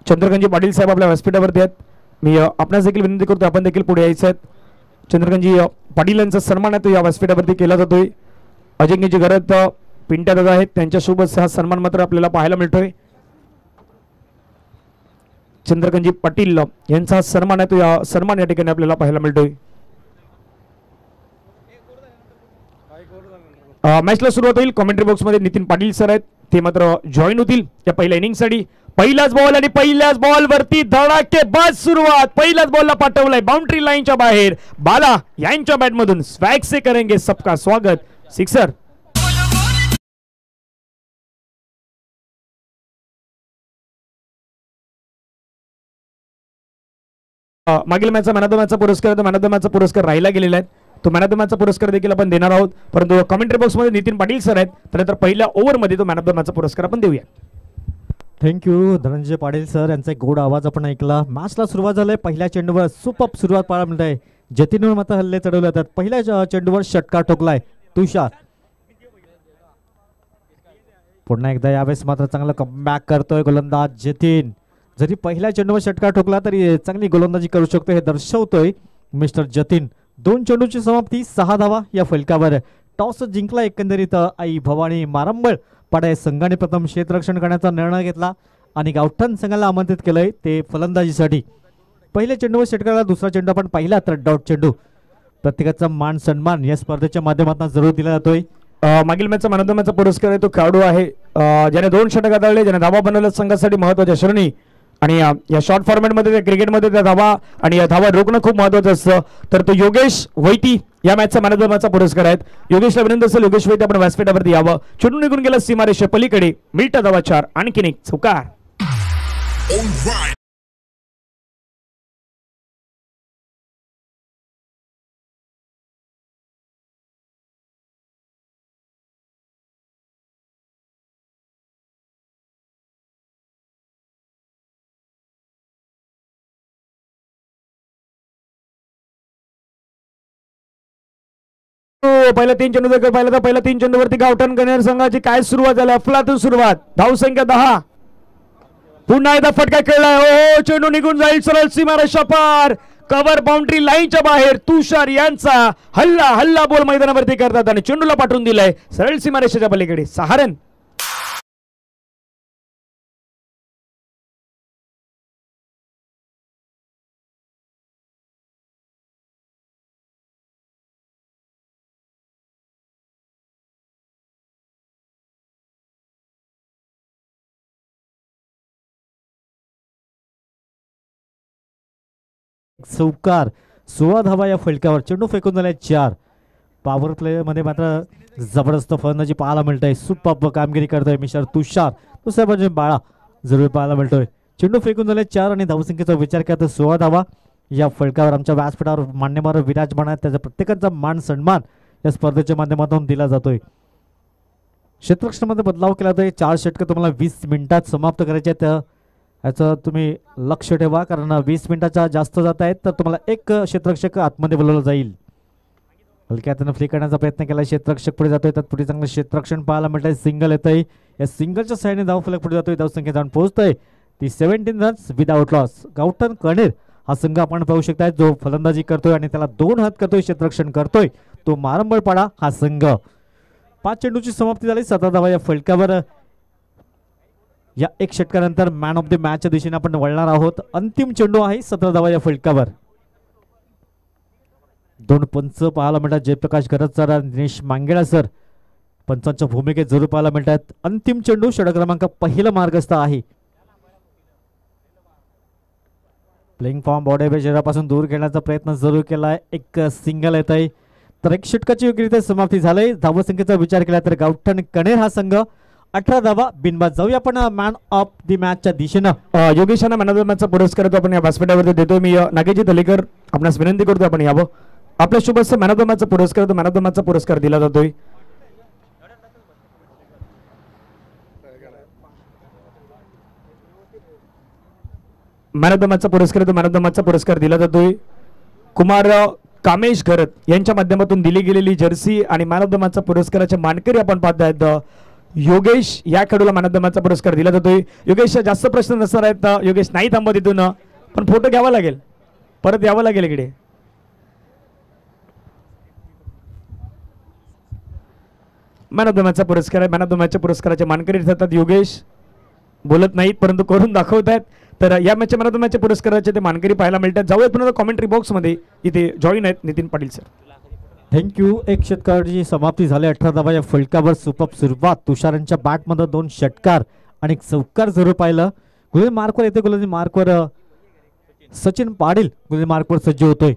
चंद्रकांतजी पाटील साहेब आपल्या व्यासपीठावरती आहेत. मी आपणास देखील विनंती करतो आपण देखील पुढे यायचं आहे. चंद्रकांतजी पाटील यांचा सन्मान आहे तो या व्यासपीठावरती केला जातोय. अजिंक्यजी घरात पिंट्या दादा आहेत त्यांच्यासोबत हा सन्मान मात्र आपल्याला पाहायला मिळतोय. चंद्रकांतजी पाटील यांचा सन्मान आहे तो या सन्मान या ठिकाणी आपल्याला पाहायला मिळतोय. मॅचला सुरुवात होईल. कॉमेंट्री बॉक्स मध्ये नितीन पाटील सर आहेत ते मात्र जॉईन होतील या पहिल्या इनिंग साठी. पहिलाच बॉल आणि पहिल्याच बॉल वरती धडाकेबाज सुरुवात. पहिल्याच बॉलला पाठवलाय बाउंड्री लाईनच्या बाहेर. बाला यांच्या बॅट मधून स्वॅग से करेंगे सबका स्वागत. सिक्सर. मागील मॅचचा मॅन ऑफ द मॅचचा पुरस्कार तो मॅन ऑफ द मॅचचा पुरस्कार राहिला गेलेला आहे. तो मॅन ऑफ द मॅचचा पुरस्कार देखील आपण देणार आहोत. परंतु कमेंट्री बॉक्स मध्ये नितीन पाटील सर आहेत त्यानंतर पहिल्या ओव्हर मध्ये तो मॅन ऑफ द मॅचचा पुरस्कार आपण देऊया. थँक्यू धनंजय पाटील सर यांचा एक गोड आवाज आपण ऐकला. मॅचला सुरुवात झाली. पहिल्या चेंडूवर सुपर सुरुवात पाहायला मिळत आहे. जतीनवर मात्र हल्ले चढवले जातात. पहिल्या चेंडूवर षटकार ठोकलाय तुषार. पुन्हा एकदा यावेळेस मात्र चांगला कमबॅक करतोय गोलंदाज जतीन. जरी पहिल्या चेंडूवर षटकार ठोकला तरी चांगली गोलंदाजी करू शकतो हे दर्शवतोय मिस्टर जतीन. 2 चेंडूची समाप्ती 6 धावा या फलकावर. टॉस जिंकला एकंदरीत आई भवानी मारंबळ पाडा संघाने प्रथम क्षेत्ररक्षण करण्याचा निर्णय घेतला आणि गावठण संघाला आमंत्रित केलंय ते फलंदाजीसाठी. पहिल्या चेंडूवर षटकाराला दुसरा चेंडू आपण पाहिला तर डॉट चेंडू. प्रत्येकाचा मान सन्मान या स्पर्धेच्या माध्यमातून जरूर दिला जातोय. मागील मॅचचा मॅन ऑफ द मॅचचा पुरस्कार आहे तो खेळाडू आहे ज्याने 2 षटक आदळले ज्याने धावा बनवल्या संघासाठी महत्वाच्या श्रेणी. आणि या शॉर्ट फॉर्मॅटमध्ये क्रिकेटमध्ये त्या धावा आणि या धावा रोखणं खूप महत्वाचं असतं. तर तो योगेश वैती या मॅचचा मॅन ऑफ द मॅचचा पुरस्कार आहेत. योगेशला विनंती असेल योगेश वैती आपण व्यासपीठावरती यावं. चेंडू निघून गेला सीमारेषे पलीकडे. मिळता धावा 4 आणखीन एक चौकार. पहिल्या 3 चेंडू देखील पाहिलं तर पहिल्या 3 चेंडूवरती गावठण कन्हेर संघाची काय सुरुवात झाली. अफलातून सुरुवात. धावसंख्या 10. पुन्हा एकदा फटका खेळलाय. ओ चेंडू निघून जाईल सरळ सीमारेषा पार. कव्हर बाउंड्री लाईनच्या बाहेर. तुषार यांचा हल्ला बॉल मैदानावरती करतात आणि चेंडूला पाठवून दिलाय सरळ सीमारेषेच्या पलीकडे. 6 रन. चौकार. 16 धावा या फलकावर. चेंडू फेकून झालाय 4. पॉवर प्ले मध्ये मात्र जबरदस्त फलंदाजी पाहायला मिळतोय. सुपर कामगिरी करतोय मिस्टर तुषार. दुसऱ्या बाजूने बाळा जरूर पाहायला मिळतोय. चेंडू फेकून झाले 4 आणि धावसंख्येचा विचार केला तर 16 धावा या फलकावर. आमच्या व्यासपीठावर मान्यवर विराजमान आहेत त्याचा प्रत्येकाचा मान सन्मान या स्पर्धेच्या माध्यमातून दिला जातोय. क्षेत्ररक्षणामध्ये बदलाव केला जातोय. 4 षटकं तुम्हाला 20 मिनिटात समाप्त करायचे आहेत. याचं तुम्ही लक्ष ठेवा कारण 20 मिनिटाच्या जास्त जात आहेत तर तुम्हाला एक क्षेत्ररक्षक आतमध्ये बोलवलं जाईल. हलक्या हाताने फ्ली करण्याचा प्रयत्न केला. क्षेत्ररक्षक पुढे जातोय. त्यात पुढे चांगलं क्षेत्ररक्षण पाहायला मिळतंय. सिंगल येतंय. या सिंगलच्या सहाय्याने धाव फलक पुढे जातोय. धावसंख्या जाऊन पोहोचतोय ती 17 रन्स विदाउट लॉस. गावठण कणेर हा संघ आपण पाहू शकताय जो फलंदाजी करतोय आणि त्याला 2 हात करतोय क्षेत्ररक्षण करतोय तो मारंबळपाडा हा संघ. 5 चेंडूची समाप्ती झाली. 17 धावा या फलकावर. या 1 षटकानंतर मॅन ऑफ द मॅचच्या दिशेने आपण वळणार आहोत. अंतिम चेंडू आहे. 17 धावा या फलकावर. 2 पंच पाहायला मिळतात. जयप्रकाश गरज सर आणि दिनेश मांगेळा सर पंचांच्या भूमिकेत जरूर पाहायला मिळतात. अंतिम चेंडू षटक क्रमांक पहिला मार्गस्थ आहे. प्लेइंग फॉर्म बॉडी शरीरापासून दूर घेण्याचा प्रयत्न जरूर केलाय. एक सिंगल येत आहे तर 1 षटकाची योग्यरित्या समाप्ती झाली. धावसंख्येचा विचार केला तर गावठण कणेर हा संघ 18 धावा बिनबाद. जाऊया आपण मॅन ऑफ द मॅचच्या दिशेनं. योगेशांना मॅन ऑफ द मॅचचा पुरस्कार तो आपण या व्यासपीठावरती देतोय. मी नागेजी दलेकर आपणास विनंती करतो आपण यावं. आपल्या शुभस्य मॅन ऑफ द मॅचचा पुरस्कार तो मॅन ऑफ द मॅचचा पुरस्कार दिला जातोय. मॅन ऑफ द मॅचचा पुरस्कार तो मॅन ऑफ द मॅचचा पुरस्कार दिला जातोय. कुमार कामेश घरत यांच्या माध्यमातून दिली गेलेली जर्सी आणि मॅन ऑफ द मॅचचा पुरस्काराचे मानकरी आपण पाहतायत योगेश या खेळाडूला मॅन ऑफ द मॅचचा पुरस्कार दिला जातोय. योगेश जास्त प्रश्न नसणार आहेत, योगेश नाही थांबत इथून, पण फोटो घ्यावा लागेल, परत यावं लागेल इकडे. मॅन ऑफ द मॅचचा पुरस्कार आहे. मॅन ऑफ द मॅचच्या पुरस्काराचे मानकरी ठरतात योगेश. बोलत नाहीत परंतु करून दाखवत आहेत. तर या मॅचच्या मॅन ऑफ द मॅचच्या पुरस्काराचे ते मानकरी पाहायला मिळतात. जाऊयात पुन्हा कॉमेंट्री बॉक्समध्ये, इथे जॉईन आहेत नितीन पाटील सर. थँक्यू. एक षटकाराची समाप्ती झाली. 18 धावाच्या फलकावर सुपर सुरुवात. तुषार यांच्या बॅटमध्ये 2 षटकार आणि एक चौकार जरूर पाहिलं. गोलंदाजी मार्कवर येते. गोलंदाजी मार्कवर सचिन पाटील गोलंदाजी मार्कवर सज्ज होतोय.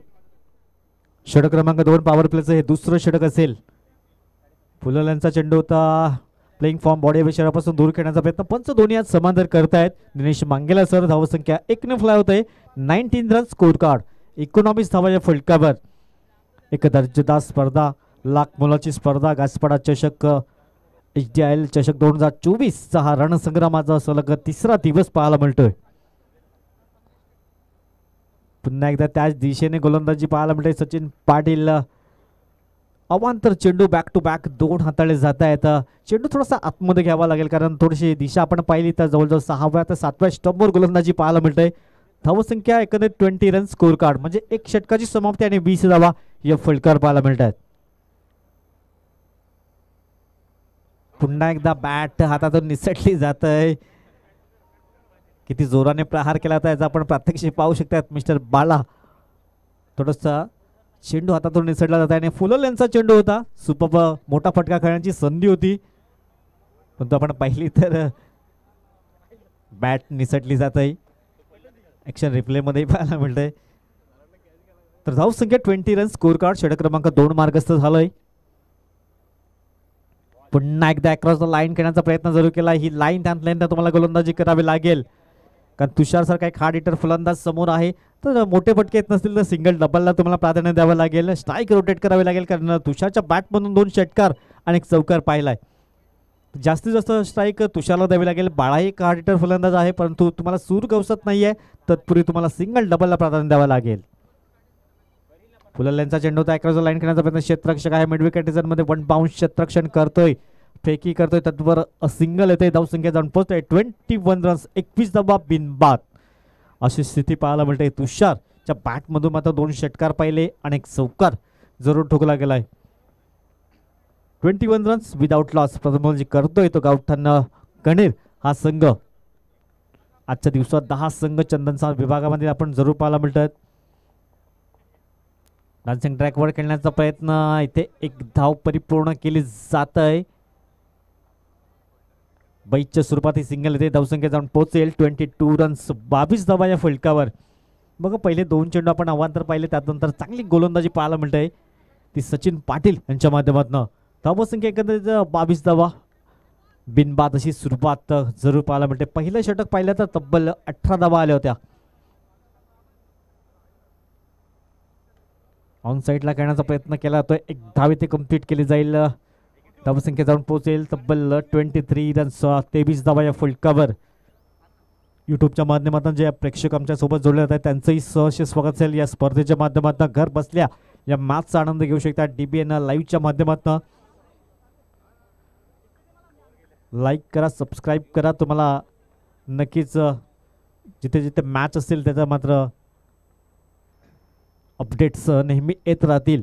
षटक क्रमांक 2 पॉवर प्लेचं हे दुसरं षटक असेल. फुलल यांचा चेंडू होता. प्लेइंग फॉर्म बॉडी विषयापासून दूर खेळण्याचा प्रयत्न पंच दोन्ही आज समांतर करतायत. दिनेश मांगेला सर धावसंख्या 1 ने फ्लाय होते. 19 रन स्कोर कार्ड. 19 धावाच्या फलकावर एक दर्जेदार स्पर्धा, लाख मोलाची स्पर्धा, गासपाडा चषक HDIL चषक 2024 हा रणसंग्रामाचा सलग तिसरा दिवस पाहायला मिळतोय. पुन्हा एकदा त्याच दिशेने गोलंदाजी पाहायला मिळते. सचिन पाटील अवांतर चेंडू बॅक टू बॅक 2 हाताळे जात आहेत. चेंडू थोडासा आतमध्ये घ्यावा लागेल कारण थोडीशी दिशा आपण पाहिली तर जवळजवळ 6व्या ते 7व्या स्टंपवर गोलंदाजी पाहायला मिळते. धावसंख्या एकंदरीत 20 रन स्कोर कार्ड म्हणजे एक षटकाची समाप्ती आणि 20 धावा या फलकार पाहायला मिळतात. पुन्हा एकदा बॅट हातातून निसटली जात आहे. किती जोराने प्रहार केला होता याचा आपण प्रात्यक्षिक पाहू शकतात मिस्टर बाला. थोडंसं चेंडू हातातून निसटला जात आहे आणि फुलल यांचा चेंडू होता. सुपर मोठा फटका खेळण्याची संधी होती परंतु आपण पाहिली तर बॅट निसटली जात आहे. ॲक्शन रिप्लेमध्ये पाहायला मिळतंय. तर धावसंख्या 20 रन स्कोर कार्ड. षटक क्रमांक 2 मार्गस्थ झालंय. पुन्हा एकदा अक्रॉस द लाईन खेळण्याचा प्रयत्न जरूर केला. ही लाईन त्यानंतर तुम्हाला गोलंदाजी करावी लागेल कारण तुषार सारखा एक हार्ड हिटर फलंदाज समोर आहे. तर मोठे फटके येत नसतील तर सिंगल डबलला तुम्हाला प्राधान्य द्यावं लागेल. स्ट्राईक रोटेट करावे लागेल कारण तुषारच्या बॅटमधून 2 षटकार आणि एक चौकार पाहिलाय. जास्तीत जास्त स्ट्राईक तुषारला द्यावी लागेल. बाळा एक हार्ड हिटर फलंदाज आहे परंतु तुम्हाला सूर गवसत नाहीये. तत्पूर्वी तुम्हाला सिंगल डबलला प्राधान्य द्यावं लागेल. फुलल यांचा चेंडू होता. अक्रॉस द लाईन खेळण्याचा प्रयत्न. क्षेत्ररक्षक आहे. मिडविकेट मध्ये 1 बाउन्स क्षेत्ररक्षण करतोय. फेकी करतोय. तत्वर सिंगल येते. धावसंख्या जाऊन पोहोचतोय 21 रन्स 21 धावा बिनबाद अशी स्थिती पाहायला मिळते. तुषारच्या बॅटमधून मात्र 2 षटकार पाहिले आणि एक चौकार जरूर ठोकला गेलाय. 21 रन्स विदाउट लॉस प्रथमोलजी करतोय तो गावठाण कणेर हा संघ. आजच्या दिवसात 10 संघ चंदनसार विभागामध्ये आपण जरूर पाहायला मिळतात. डान्सिंग ट्रॅकवर खेळण्याचा प्रयत्न. इथे एक धाव परिपूर्ण केली जात आहे. बाईच्या स्वरूपात ही सिंगल येते. धावसंख्या जाऊन पोहोचेल 22 रन्स 22 धावा या फलकावर. बघा पहिले 2 चेंडू आपण अवांतर पाहिले त्यानंतर चांगली गोलंदाजी पाहायला मिळते ती सचिन पाटील यांच्या माध्यमातून. धावसंख्या एकंदरीत 22 धावा बिनबाद अशी सुरुवात जरूर पाहायला मिळते. पहिलं षटक पाहिलं तर तब्बल 18 धावा आल्या होत्या. ऑन साईडला खेळण्याचा प्रयत्न केला जातोय. एक धाव इथे कंप्लीट केली जाईल. धावसंख्या जाऊन पोहोचेल तब्बल 23 रन्स 23 धावा या फलकावर. यूट्यूबच्या माध्यमातून जे प्रेक्षक आमच्या सोबत जोडले जातात त्यांचंही सहर्ष स्वागत असेल. या स्पर्धेच्या माध्यमातून घर बसल्या या मॅचचा आनंद घेऊ शकतात. DBN लाईव्हच्या माध्यमातून लाईक करा, सबस्क्राईब करा. तुम्हाला नक्कीच जिथे जिथे मॅच असेल त्याचा मात्र अपडेट्स नेहमी येत राहतील.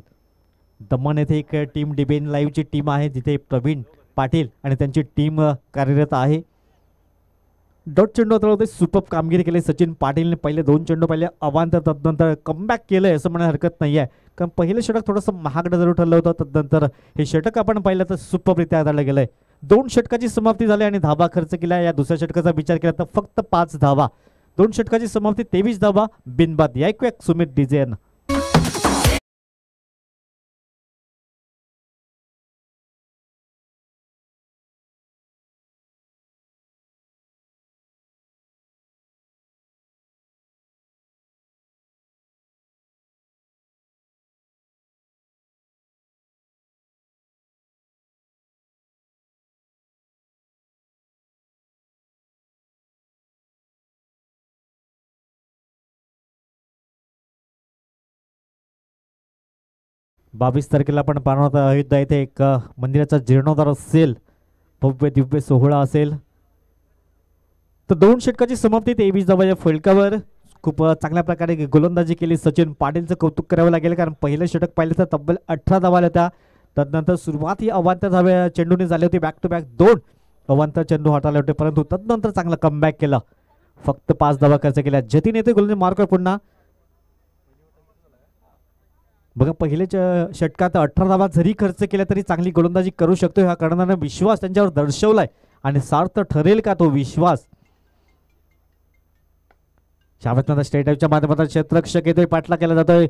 दमण येथे एक टीम DBN लाईव्हची टीम आहे जिथे प्रवीण पाटील आणि त्यांची टीम कार्यरत आहे. डॉट चेंडू हाताळते. सुपर कामगिरी केली सचिन पाटीलने. पहिले 2 चेंडू पहिले अवांतर तदनंतर कमबॅक केलंय असं म्हणायला हरकत नाही आहे कारण पहिलं षटक थोडंसं महागडं जरूर ठरलं होतं. तदनंतर हे षटक आपण पाहिलं तर सुपररित्या हाताळलं गेलंय. 2 षटकाची समाप्ती झाली आणि धावा खर्च केला. या दुसऱ्या षटकाचा विचार केला तर फक्त 5 धावा. 2 षटकाची समाप्ती 23 धावा बिनबाद. या ऐकूया सुमित DJN. बावीस तारखेला आपण पाहणार आहोत अयोध्या येथे एक मंदिराचा जीर्णोद्धार असेल. भव्य दिव्य सोहळा असेल. तर 2 षटकाची समाप्ती 23 धावांच्या फलकावर. खूप चांगल्या प्रकारे गोलंदाजी केली. सचिन पाटीलचं कौतुक करावं लागेल, कारण पहिलं षटक पाहिलं तर तब्बल 18 धावा आल्या होत्या. तदनंतर सुरुवात ही अवांतर धाव्या चेंडूने झाली होती. बॅक टू बॅक 2 अवांतर चेंडू हाताळले होते, परंतु तदनंतर चांगला कमबॅक केला. फक्त 5 धावा खर्च केल्या. जतीन येते गोलंदाजी मार्कवर पुन्हा. बघा पहिल्या षटकात 18 धावा जरी खर्च केल्या तरी चांगली गोलंदाजी करू शकतो. ह्या कर्णधाराने विश्वास त्यांच्यावर दर्शवलाय आणि सार्थ ठरेल का तो विश्वास. शाबासनाथ स्टेडियमच्या माध्यमातून क्षेत्ररक्षक येतोय, पाठला केला जातोय.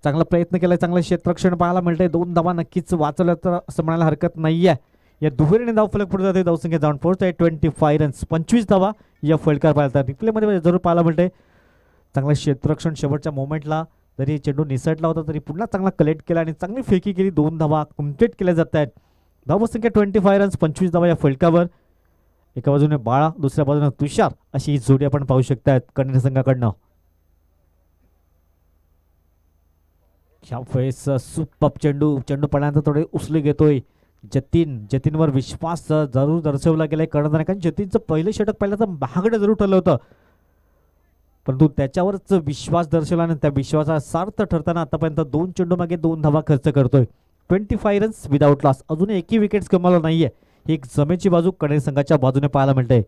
चांगला प्रयत्न केलाय, चांगलं क्षेत्ररक्षण पाहायला मिळतंय. 2 धावा नक्कीच वाचवल्या तर असं म्हणायला हरकत नाहीये. या दुहेरीने धाव फलक पुढे जाते. धावसंख्या जाऊन पोहोचते 25 रन्स. 25 धावा या फलकावर पाहिला. रिप्ले मध्ये जरूर पाहायला मिळते. चांगलं क्षेत्ररक्षण शेवटच्या मोमेंटला जरी चेंडू निसटला होता तरी पुन्हा चांगला कलेक्ट केला आणि चांगली फेकी केली. 2 धावा कम्प्लीट केल्या जात आहेत. धावसंख्या 25 रन्स, 25 धावा या फलकावर. एका बाजूने बाळा, दुसऱ्या बाजूने तुषार अशी ही जोडी आपण पाहू शकतायत कन्नड संघाकडनं. सुपर चेंडू पडल्यानंतर थोडे उसले घेतोय जतीनवर विश्वास जरूर दर्शवला गेलाय कर्णधाराने, कारण जतीनचं पहिलं षटक पाहिलं तर महागडे जरूर ठरलं होतं, परंतु त्याच्यावरच विश्वास दर्शवला आणि त्या विश्वासाचा सार्थ ठरताना आतापर्यंत 2 चेंडू मागे 2 धावा खर्च करतोय. 25 रन्स विदाउट लॉस. अजून एकही विकेट्स गमावला नाहीये. ही एक जमेची बाजू कन्नड संघाच्या बाजूने पाहायला मिळते.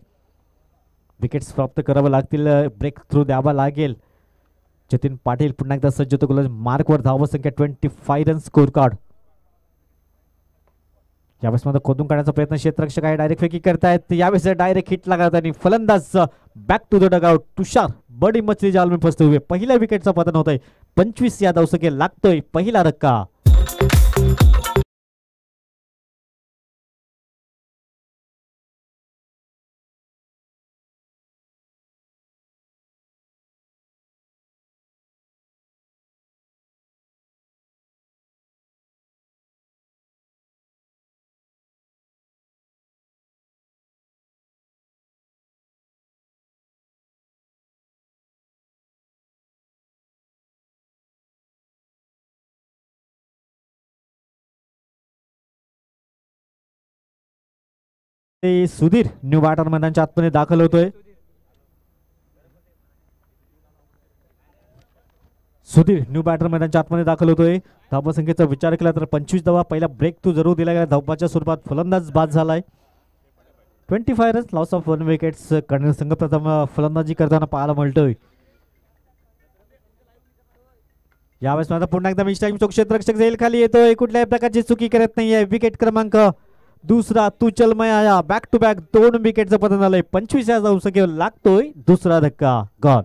विकेट्स प्राप्त करावं लागतील, ब्रेक थ्रू द्यावा लागेल. जतीन पाटील पुन्हा एकदा सज्ज होतो गोलंदाज मार्कवर. धावसंख्या 25 रन स्कोर कार्ड. यावेळेस मध्ये खोदून काढण्याचा प्रयत्न क्षेत्ररक्षक आहे. डायरेक्ट फेकी करतायत. यावेळेस डायरेक्ट हिट लागत आणि फलंदाज बॅक टू द डगआउट. तुषार बडी मछली जाल में फसते हुए पहिल्या विकेटचा पतन होतंय. 25 या धावसंख्येत लागतोय पहिला रक्का. सुधीर न्यू बॅटर मैदानाच्या आतमध्ये दाखल होतोय. धावसंख्येचा विचार केला तर 25 धावा. पहिला ब्रेक थ्रू जरूर दिला गेला. धावपाच्या स्वरूपात फलंदाज बाद झालाय. 25 runs, loss of 1 wickets. Kannada संघ प्रथम फलंदाजी करताना पाहायला मिळतोय. यावेळेस माझा पुन्हा एकदा मिस्टाईम चौक क्षेत्ररक्षक जाईल खाली येतोय. कुठल्याही प्रकारची चुकी करत नाहीये. विकेट क्रमांक दुसरा तू चलमय आया. बॅक टू बॅक 2 विकेटचं पतन झालंय. 25 या धावसंख्येवर लागतोय दुसरा धक्का. गॉन.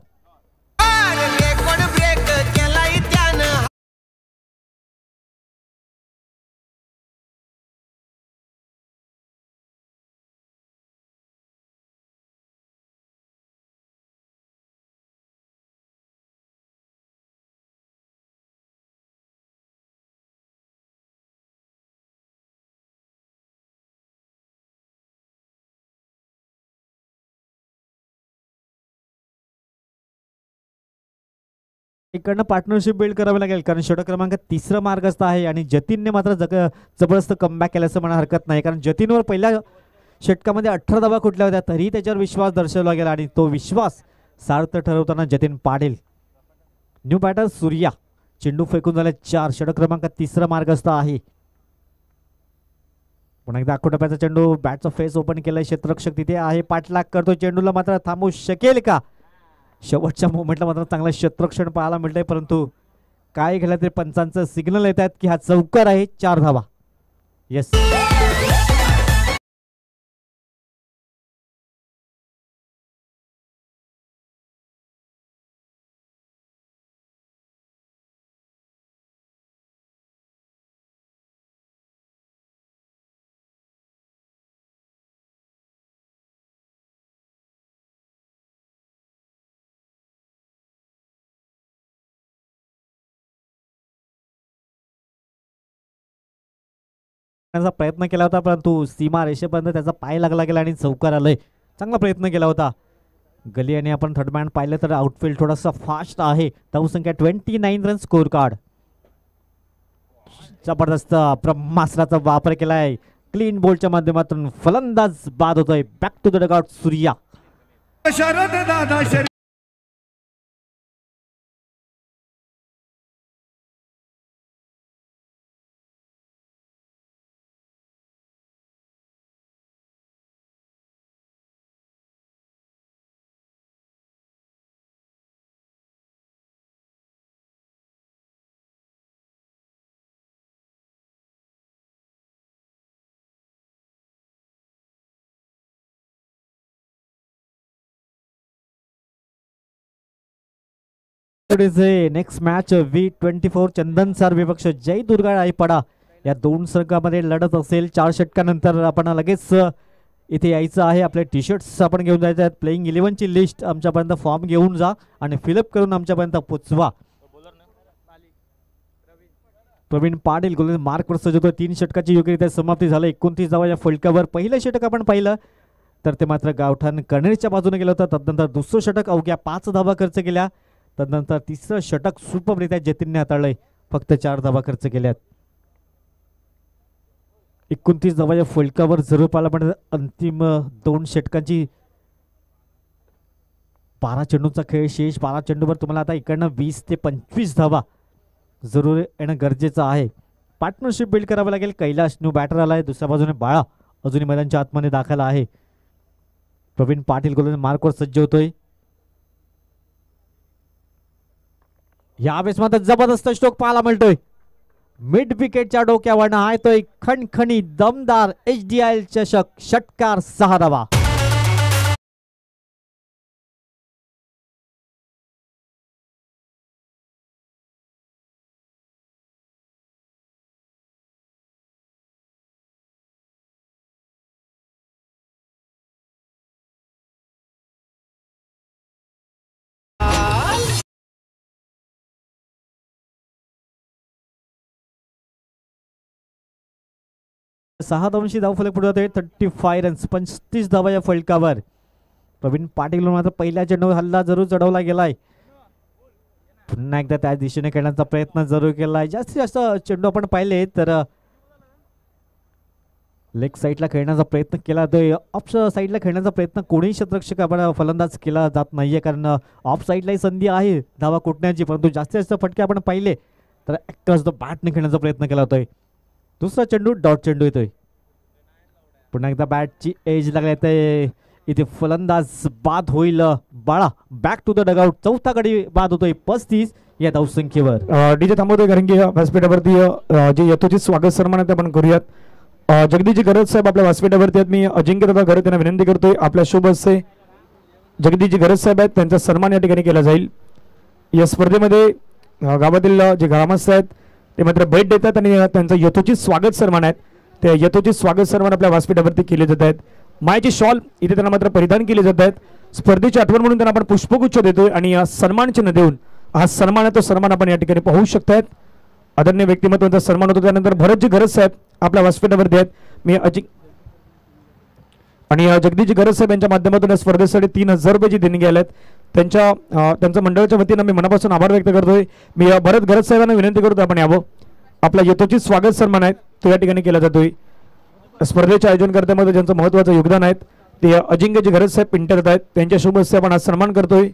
इकडनं पार्टनरशिप बिल्ड करावी लागेल, कारण षटक क्रमांक 3 मार्गस्थ आहे आणि जतीनने मात्र जबरदस्त कमबॅक केल्याचं म्हणा हरकत नाही, कारण जतीनवर पहिल्या षटकामध्ये 18 धावा कुठल्या होत्या तरी त्याच्यावर विश्वास दर्शवला गेला आणि तो विश्वास सार्थ ठरवताना जतीन पाटील. न्यू बॅटर सूर्या चेंडू फेकून झाले 4. षटक क्रमांक 3 मार्गस्थ आहे. पुन्हा एकदा आखोटप्याचा चेंडू बॅटचा फेस ओपन केलाय. क्षेत्ररक्षक तिथे आहे, पाठलाग करतो. चेंडूला मात्र थांबवू शकेल का? शेवटच्या मोमेंटला मात्र चांगलं क्षेत्ररक्षण पाहायला मिळतंय, परंतु काय घडलं तरी पंचांचं सिग्नल येत आहेत की हा चौकार आहे. 4 धावा. येस, प्रयत्न केला होता परंतु सीमा रेषेपर्यंत त्याचा पाय लागला गेला आणि चौकार आलंय. चांगला प्रयत्न केला होता गली आणि आपण थर्ड मॅन पाहिलं तर आउटफील्ड थोडासा फास्ट आहे. धावसंख्या 29 रन स्कोर कार्ड. जबरदस्त ब्रह्मास्त्राचा वापर केलाय. क्लीन बॉलच्या माध्यमातून फलंदाज बाद होतोय. Back to the dugout Surya. Sharad दादा नेक्स्ट मॅच V24 चंदन सर विपक्ष जय दुर्गा रायपाडा या दोन संघामध्ये लढत असेल. 4 षटकानंतर आपण लगेच इथे यायचं आहे. आपले टी शर्ट्स आपण घेऊन जायचे आहेत. प्लेइंग 11ची लिस्ट आमच्यापर्यंत फॉर्म घेऊन जा आणि फिलअप करून आमच्यापर्यंत पोचवा. प्रवीण पाटील गोलंदाज मार्कवर सजवतो. 3 षटकाची योग्यरित्या समाप्ती झाली. 29 धावा या फलकावर. पहिलं षटक आपण पाहिलं तर ते मात्र गावठाण कणेरच्या बाजूने गेलं होतं. तदनंतर दुसरं षटक अवघ्या 5 धावा खर्च केल्या. तदनंतर तिसरं षटक सुपररित्या जतीनने हाताळलंय. फक्त 4 धावा खर्च केल्यात. 29 धावा या फलकावर जरूर पाहायला पण अंतिम 2 षटकांची 12 चेंडूचा खेळ शेष. 12 चेंडूवर तुम्हाला आता इकडनं 20 ते 25 धावा जरूर येणं गरजेचं आहे. पार्टनरशिप बिल्ड करावं लागेल. कैलाश न्यू बॅटर आलाय. दुसऱ्या बाजूने बाळा अजूनही मैदानाच्या आतमध्ये दाखल आहे. प्रवीण पाटील गोलंदाज मार्कवर सज्ज होतोय. यावेळेस मात्र जबरदस्त स्ट्रोक पाहायला मिळतोय. मिड विकेटच्या डोक्यावर आहे तो एक खणखणी दमदार HDI चषक षटकार 6 धावा. सहा धावांशी धावफलक पुढे जातोय. 35 रन्स 35 धावा या फलकावर. प्रवीण पाटील मात्र पहिल्या चेंडूवर हल्ला जरूर चढवला गेलाय. पुन्हा एकदा त्या दिशेने खेळण्याचा प्रयत्न जरूर केलाय. जास्तीत जास्त चेंडू आपण पाहिले तर लेग साईडला खेळण्याचा प्रयत्न केला जातोय. ऑफ साईडला खेळण्याचा प्रयत्न कोणीही क्षेत्ररक्षक आपण फलंदाज केला जात नाहीये. कारण ऑफ साईडलाही संधी आहे धावा कुटण्याची. परंतु जास्तीत जास्त फटके आपण पाहिले तर ॲक्टर्स द बॅटने खेळण्याचा प्रयत्न केला जातोय. दुसरा चेंडू डॉट चेंडू येतोय. पुन्हा एकदा बॅटची एज लागली येते. इथे फलंदाज बाद होईल. बाळा बॅक टू द डगआउट. चौथा गडी बाद होतोय 35 या धावसंख्येवर. डीजे थांबवतोय कारण की व्यासपीठावरती जे यथोचित स्वागत सन्मान आहे ते आपण करूयात. जगदीशजी गरज साहेब आपल्या व्यासपीठावरती आहेत. मी अजिंक्य दादा घरे त्यांना विनंती करतोय आपल्या शुभ हस्ते जगदीशजी गरज साहेब आहेत त्यांचा सन्मान या ठिकाणी केला जाईल. या स्पर्धेमध्ये गावातील जे ग्रामस्थ आहेत ते मात्र भेट देतात आणि त्यांचं यथोचित स्वागत सन्मान आहेत. ते यथोचित स्वागत सन्मान आपल्या व्यासपीठावरती केले जात आहेत. मायची शॉल इथे त्यांना मात्र परिधान केले जात आहेत. स्पर्धेची आठवण म्हणून त्यांना आपण पुष्पगुच्छ देतोय आणि सन्मान चिन्ह देऊन हा सन्मान आहे तो सन्मान आपण या ठिकाणी पाहू शकतायत. आदरणीय व्यक्तिमत्वाचा सन्मान होतो. त्यानंतर भरतजी गरज साहेब आपल्या व्यासपीठावरती आहेत. मी आणि जगदीशजी गरज साहेब यांच्या माध्यमातून या स्पर्धेसाठी 3000 रुपयाची देणगी आल्यात. त्यांच्या मंडळाच्या वतीनं मी मनापासून आभार व्यक्त करतोय. मी भरत गरज साहेबांना विनंती करतो आपण यावं. आपला यथोचित स्वागत सन्मान आहे तो या ठिकाणी केला जातोय. स्पर्धेच्या आयोजनकर्त्यामध्ये ज्यांचं महत्त्वाचं योगदान आहे ते अजिंक्यजी गरज साहेब पिंटरत आहेत. त्यांच्या शुभ हस्ते आपण आज सन्मान करतोय.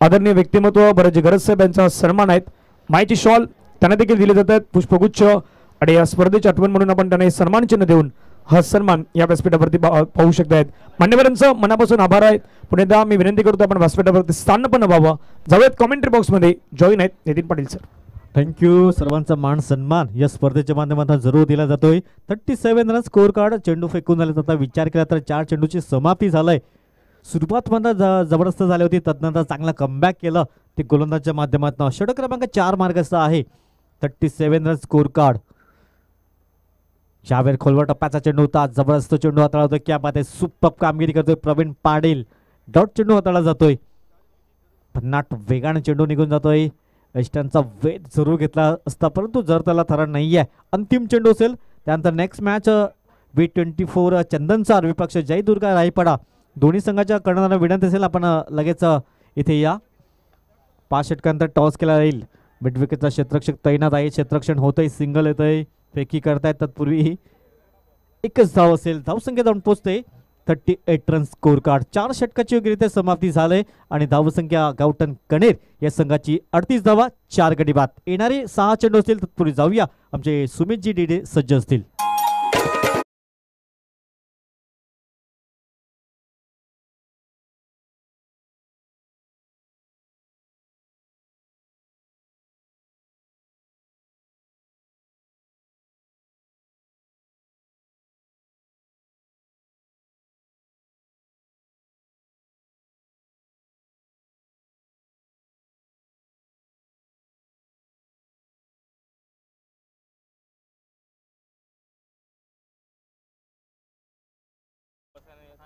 आदरणीय व्यक्तिमत्व भरतजी गरज साहेब यांचा सन्मान आहेत. मायची शॉल त्यांना देखील दिले जात आहेत. पुष्पगुच्छ आणि या स्पर्धेची आठवण म्हणून आपण त्यांना सन्मान चिन्ह देऊन हा सन्मान या व्यासपीठावरती पाहू शकतायत. मान्यवरांचं मनापासून आभार आहेत. पुन्हा एकदा मी विनंती करतो आपण व्यासपीठावरती स्थान व्हावं. जाऊयात कॉमेंट्री बॉक्समध्ये जॉईन आहेत नितीन पाटील सर. थँक्यू. सर्वांचा मान सन्मान या स्पर्धेच्या माध्यमातून जरूर दिला जातोय. 37 रन स्कोर कार्ड. चेंडू फेकून झाले. आता विचार केला तर 4 चेंडूची समाप्ती झालाय. सुरुवात मात्र जबरदस्त झाली होती. तदनंतर चांगला कमबॅक केलं ते गोलंदाजच्या माध्यमातून. षटक क्रमांक 4 मार्गाचा आहे. 37 रन स्कोर कार्ड. यावेळी खोलवर टप्प्याचा चेंडू होता. जबरदस्त चेंडू हाताळला होता. क्या बात आहे. सुपर कामगिरी करतोय प्रवीण पाटील. डॉट चेंडू हाताळला जातोय. भन्नाट वेगाने चेंडू निघून जातोय. वेस्टर्नचा वेध जरूर घेतला असता परंतु जर त्याला थरा नाही आहे. अंतिम चेंडू असेल. त्यानंतर नेक्स्ट मॅच V24 चंदनसार विपक्ष जय दुर्गा रायपाडा. दोन्ही संघाच्या कर्णधारांना विनंती असेल आपण लगेच इथे या. 5 षटकांतर टॉस केला जाईल. मिड विकेटचा क्षेत्ररक्षक तैनात आहे. क्षेत्ररक्षण होतंय. सिंगल येतंय. फेकी करतायत. तत्पूर्वी एकच धाव असेल. धावसंख्या जाऊन पोहोचते 38 रन स्कोर कार्ड. 4 षटकाची योग्यरित्या समाप्ती झाली आणि धावसंख्या गावठण कणेर या संघाची 38 धावा 4 गडी बाद. येणारे 6 चेंडू असतील. तत्पूर्वी जाऊया आमचे सुमितजी डिडे सज्ज असतील.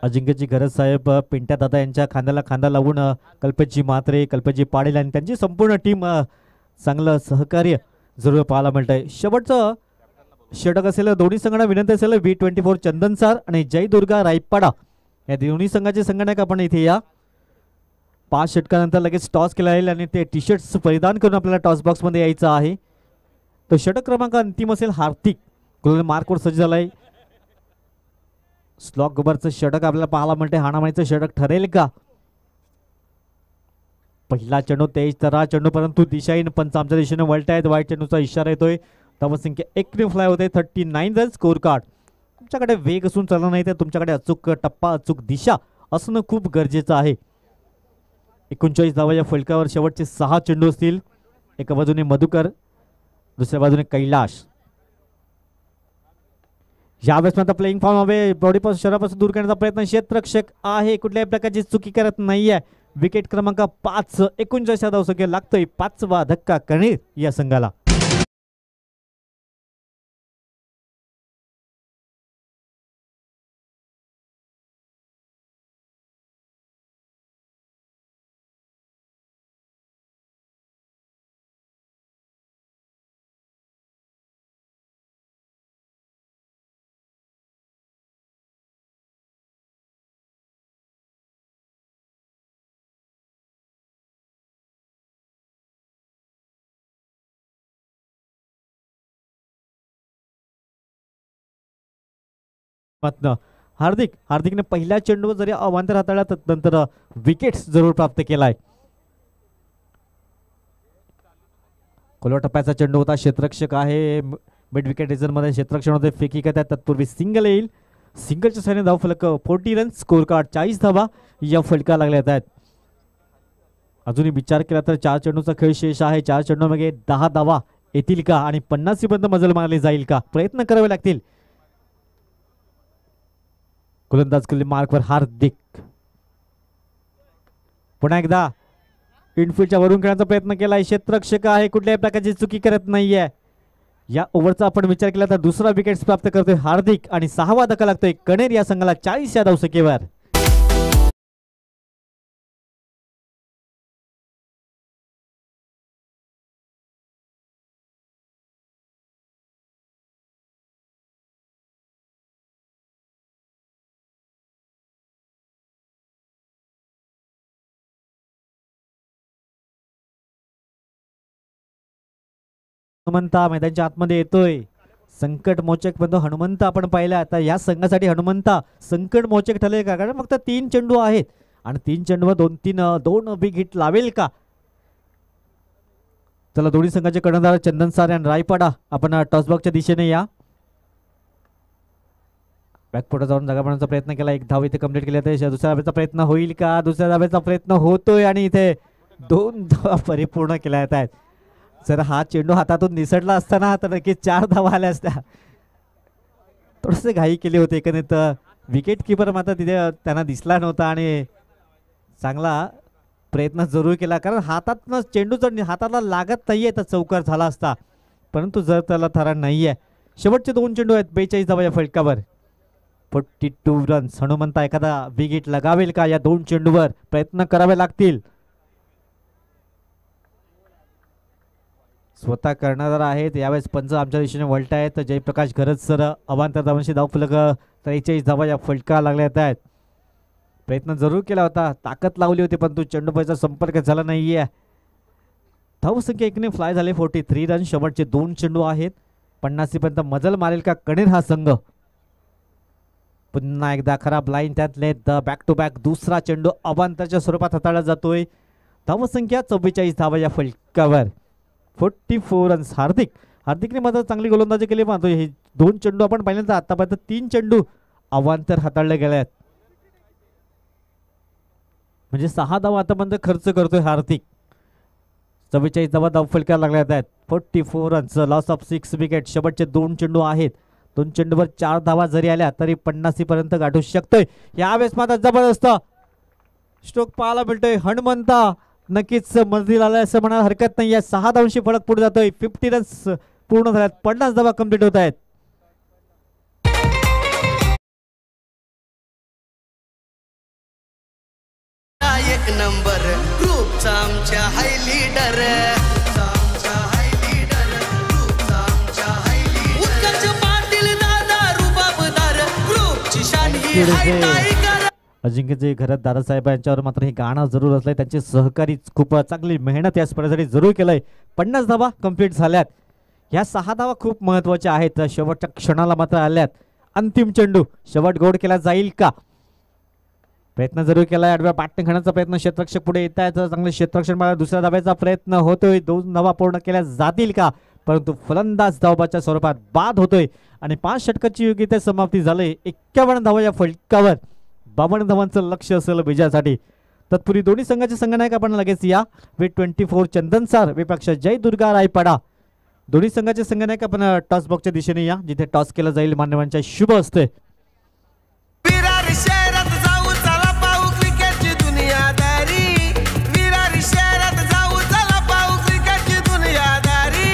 अजिंक्यची गरज साहेब पिंट्या दादा यांच्या खांद्याला खांदा लावून कल्पेशजी म्हात्रे, कल्पेशजी पाटील आणि त्यांची संपूर्ण टीम चांगलं सहकार्य जरूर पाहायला मिळतंय. शेवटचं षटक असेल दोन्ही संघांना विनंती असेल V24 चंदन सर आणि जय दुर्गा रायपाडा या दोन्ही संघाचे संघटक आपण इथे या. 5 षटकानंतर लगेच टॉस केला जाईल आणि ते टी शर्ट्स परिधान करून आपल्याला टॉस बॉक्समध्ये यायचं आहे. तो षटक क्रमांक अंतिम असेल. हार्दिक मार्कवर सज्ज झालाय. स्लॉक गबरचं षटक आपल्याला पाहायला मिळते. हाणामारीचं षटक ठरेल का? पहिला चेंडू तेज तरा चेंडू परंतु दिशाहीन पंच आमच्या दिशेने वळतायत. वाईट चेंडूचा इशारा येतोय. धावसंख्या 1 फ्लाय होते. 39 रन स्कोर कार्ड. तुमच्याकडे वेग असून चालणार नाही तर तुमच्याकडे अचूक टप्पा अचूक दिशा असणं खूप गरजेचं आहे. 39 धावा या फलकावर. शेवटचे 6 चेंडू असतील. एका बाजूने मधुकर, दुसऱ्या बाजूने कैलाश. यावेळेस आता प्लेइंग फॉर्म हवे. बॉडीपासून शरीरापासून दूर करण्याचा प्रयत्न क्षेत्ररक्षक आहे. कुठल्याही प्रकारची चुकी करत नाहीये. विकेट क्रमांक 5. 39 धावसंख्या लागतोय. 5वा धक्का कणेर या संघाला. हार्दिकने पहिल्या चेंडूवर जरी अवांतर हाताळला नंतर विकेट्स जरूर प्राप्त केलाय. खोलवा टप्प्याचा चेंडू होता. क्षेत्ररक्षक आहे. मिड विकेट रिझन मध्ये क्षेत्ररक्षण होते. फेकी करतात. तत्पूर्वी सिंगल येईल. सिंगलच्या सहाय्याने धाव फलक 40 रन स्कोर कार्ड. 40 धावा या फलका लागल्या आहेत. अजूनही विचार केला तर 4 चेंडूचा खेळ शेष आहे. 4 चेंडूमध्ये 10 धावा येतील का आणि 50 पर्यंत मजल मारली जाईल का? प्रयत्न करावे लागतील. गोलंदाज केले मार्कवर हार्दिक. पुन्हा एकदा इनफिल्डच्या वरून खेळण्याचा प्रयत्न केलाय. क्षेत्ररक्षक आहे. कुठल्याही प्रकारची चुकी करत नाहीये. या ओव्हरचा आपण विचार केला तर दुसरा विकेट प्राप्त करतोय हार्दिक आणि 6वा धक्का लागतोय कणेर या संघाला 40 या धावसंख्येवर. हनुमंत मैदानाच्या आतमध्ये येतोय. संकट मोचक बंधू हनुमंत आपण पाहिला. आता या संघासाठी हनुमंत संकट मोचक ठरले का? कारण फक्त 3 चेंडू आहेत आणि 3 चेंडूवर 2 बिग हिट लावेल का? चला दोन्ही संघाचे कर्णधार चंदन सारे आणि रायपाडा आपण टॉसबॉक्सच्या दिशेने या. बॅकफुटवर जाऊन जागा बनवण्याचा प्रयत्न केला. 1 धाव इथे कंप्लीट केली आहे. दुसऱ्या धाब्याचा प्रयत्न होईल का? दुसऱ्या धाब्याचा प्रयत्न होतोय आणि इथे 2 धावा परिपूर्ण केल्या आहेत. जर हा चेंडू हातातून निसटला असताना तर नक्कीच 4 धावा आल्या असत्या. थोडेसे घाई केली होती एकंदरीत. विकेट किपर मात्र तिथे त्यांना दिसला नव्हता आणि चांगला प्रयत्न जरूर केला. कारण हातातनं चेंडू जर हाताला लागत नाहीये तर चौकार झाला असता. परंतु जर त्याला थरा नाहीये. शेवटचे 2 चेंडू आहेत. 42 धावा या फलकावर. 42 रन्स. हनुमंत एखादा विकेट लगावेल का? या 2 चेंडूवर प्रयत्न करावे लागतील. स्वतः करणार आहेत. यावेळेस पंच आमच्या दिशेने वळत आहेत. जयप्रकाश गरज सर अवांतर धावांशी धाव फलक 43 धावा या फलका लागल्या आहेत. प्रयत्न जरूर केला होता. ताकद लावली होती परंतु चेंडूबाईचा संपर्क झाला नाहीये. धावसंख्या 1ने फ्लाय झाले. 43 रन. शेवटचे 2 चेंडू आहेत. 50 पर्यंत मजल मारेल का कणेर हा संघ? पुन्हा एकदा खराब लाईन त्यातले बॅक टू बॅक दुसरा चेंडू अवांतरच्या स्वरूपात हाताळला जातोय. धावसंख्या 44 धावा या फलकावर. 44 रन्स. हार्दिकने मात्र चांगली गोलंदाजी केली. मात्र हे 2 चेंडू आपण पाहिले तर आतापर्यंत 3 चेंडू अवांतर हाताळले गेले आहेत. म्हणजे 6 धावा आतापर्यंत खर्च करतोय हार्दिक. 44 धावा धावफलकाला लागल्या आहेत. 44 रन्स. Loss of 6 wicket. शेवटचे 2 चेंडू आहेत. 2 चेंडूवर 4 धावा जरी आल्या तरी 50 पर्यंत गाठू शकतोय. यावेळेस मात्र जबरदस्त स्ट्रोक पाहायला मिळतोय. हनुमंता नक्कीच मजलीला आलाय असं म्हणायला हरकत नाही. 6 धावांशी फरक पुढे जातोय. 50 रन्स पूर्ण झाल्यात. 50 धावा कंप्लीट होत आहेत. एक नंबर ग्रुपचा आमच्या हाय लीडर. उत्कर्ष पाटील दादा रुबाबदार ग्रुपची शान ही हाय टायगर. अजिंक्यचे घरात दादासाहेब यांच्यावर मात्र हे गाणं जरूर असलंय. त्यांचे सहकारी खूप चांगली मेहनत या स्पर्धेसाठी जरूर केलंय. 50 धावा कंप्लीट झाल्यात. ह्या 6 धावा खूप महत्वाच्या आहेत. शेवटच्या क्षणाला मात्र आल्यात. अंतिम चेंडू शेवट गोड केला जाईल का? प्रयत्न जरूर केलाय. आडव्या बॅटने खेळण्याचा प्रयत्न. क्षेत्ररक्षक पुढे येत आहेत. चांगले क्षेत्ररक्षण मला दुसऱ्या धाब्याचा प्रयत्न होतोय. 2 धावा पूर्ण केल्या जातील का? परंतु फलंदाज धावबाच्या स्वरूपात बाद होतोय आणि 5 षटकाची योग्यता समाप्ती झाली. 51 धावा या फलकावर. 52 धावांचं लक्ष असेल विजयासाठी. तत्पूर्वी दोन्ही संघाचे संघनायक आपण लगेच या. V24 चंदनसार विपक्ष जय दुर्गा रायपाडा. दोन्ही संघाचे संघनायक आपण टॉस बॉक्सच्या दिशेने या, जिथे टॉस केला जाईल. मान्यवांच्या शुभ असते. विरार शहरात जाऊ चला पाहू क्रिकेटची दुनियादारी. विरार शहरात जाऊ चला पाहू क्रिकेटची दुनियादारी.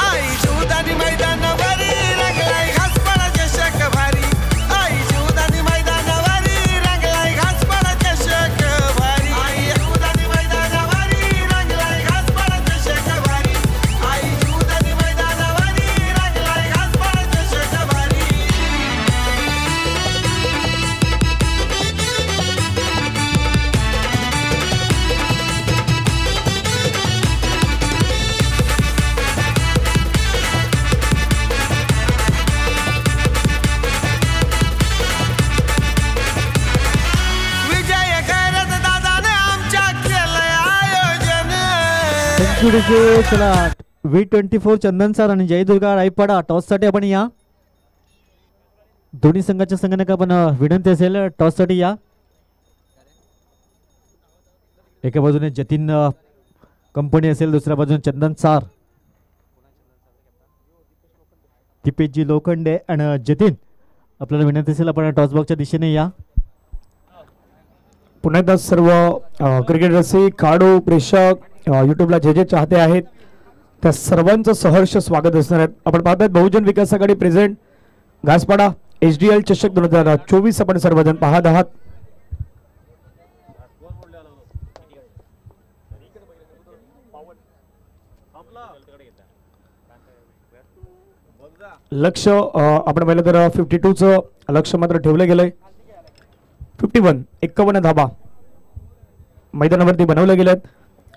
आई जीवदानी मैदानावरी रंगलाय घासपडा चषक भारी. आई जीवदानी मैदानावरी रंगलाय घासपडा चषक भारी. आई जीवदानी मैदानावरी रंगलाय घासपडा चषक भारी. आई जीवदानी मैदानावरी रंगलाय घासपडा चषक भारी. विजय खैरत दादाने आमच्या केलंय आयोजन. चला V24 चंदनसार आणि जय दुर्गा रायपाडा टॉस साठी आपण या. दोन्ही संघाच्या संघाने आपण विनंती असेल टॉस साठी या. एका बाजूने जतीन कंपनी असेल, दुसऱ्या बाजूने चंदनसार. दीपेशजी लोखंडे आणि जतीन आपल्याला विनंती असेल आपण टॉस बॉक्सच्या दिशेने या. पुन्हा एकदा सर्व क्रिकेट रसिक, खेळाडू, प्रेक्षक, युट्यूबला जे जे चाहते आहेत त्या सर्वांचं सहर्ष स्वागत असणार आहे. आपण पाहतात बहुजन विकास आघाडी प्रेझेंट घासपाडा HDL चषक 2024 आपण सर्वजण पाहत आहात. लक्ष आपण पाहिलं तर 52चं लक्ष मात्र ठेवलं गेलंय. 51 धाबा मैदानावरती बनवले गेलेत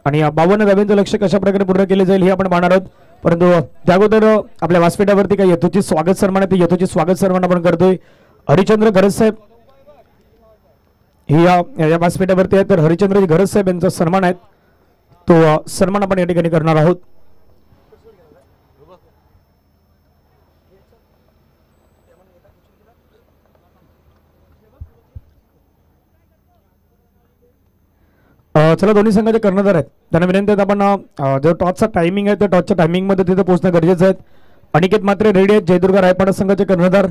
आणि 52 धाब्यांचं लक्ष कशा प्रकारे पूर्ण केले जाईल हे आपण पाहणार आहोत. परंतु त्या अगोदर आपल्या व्यासपीठावरती काही यथोचित स्वागत सन्मान आहे. यथोचित स्वागत सन्मान आपण करतोय. हरिचंद्र घरज साहेब ही या व्यासपीठावरती आहे. तर हरिचंद्रजी घरज साहेब यांचा सन्मान आहे, तो सन्मान आपण या ठिकाणी करणार आहोत. चला दोन्ही संघाचे कर्णधार आहेत त्यांना विनंती आहे आपण जो टॉसचा टायमिंग आहे त्या टॉसच्या टायमिंग मध्ये तिथे पोहोचणं गरजेचं आहे. अनिकेत मात्रे रेडी आहेत. जयदुर्गा रायपाडा संघाचे कर्णधार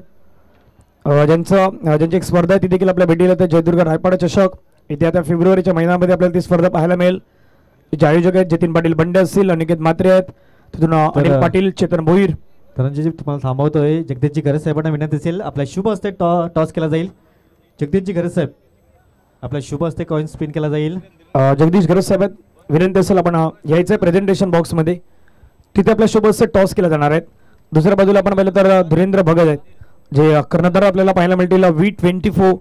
ज्यांची एक स्पर्धा आहे ती देखील आपल्या भेटीला येते. जयदुर्गा रायपाडा चषक इथे आता फेब्रुवारीच्या महिन्यामध्ये आपल्याला ती स्पर्धा पाहायला मिळेल. तिचे आयोजक आहेत जतीन पाटील बंडे असतील, अनिकेत मात्रे आहेत, तिथून अनिल पाटील, चेतन भोईर. धनंजयजी तुम्हाला थांबवतोय. जगदीशजी घरज साहेबांना विनंती असेल आपल्या शुभ हस्ते टॉस केला जाईल. जगदीशजी घरज साहेब आपल्या शुभ हस्ते कॉइन स्पिन केला जाईल. जगदीश घरज साहेब विनंती असेल आपण यायचं प्रेझेंटेशन बॉक्समध्ये, तिथे आपल्या शुभ हस्ते टॉस केला जाणार आहेत. दुसऱ्या बाजूला आपण पाहिलं तर धीरेंद्र भगत आहेत जे कर्णधार आपल्याला पाहायला मिळतील. V24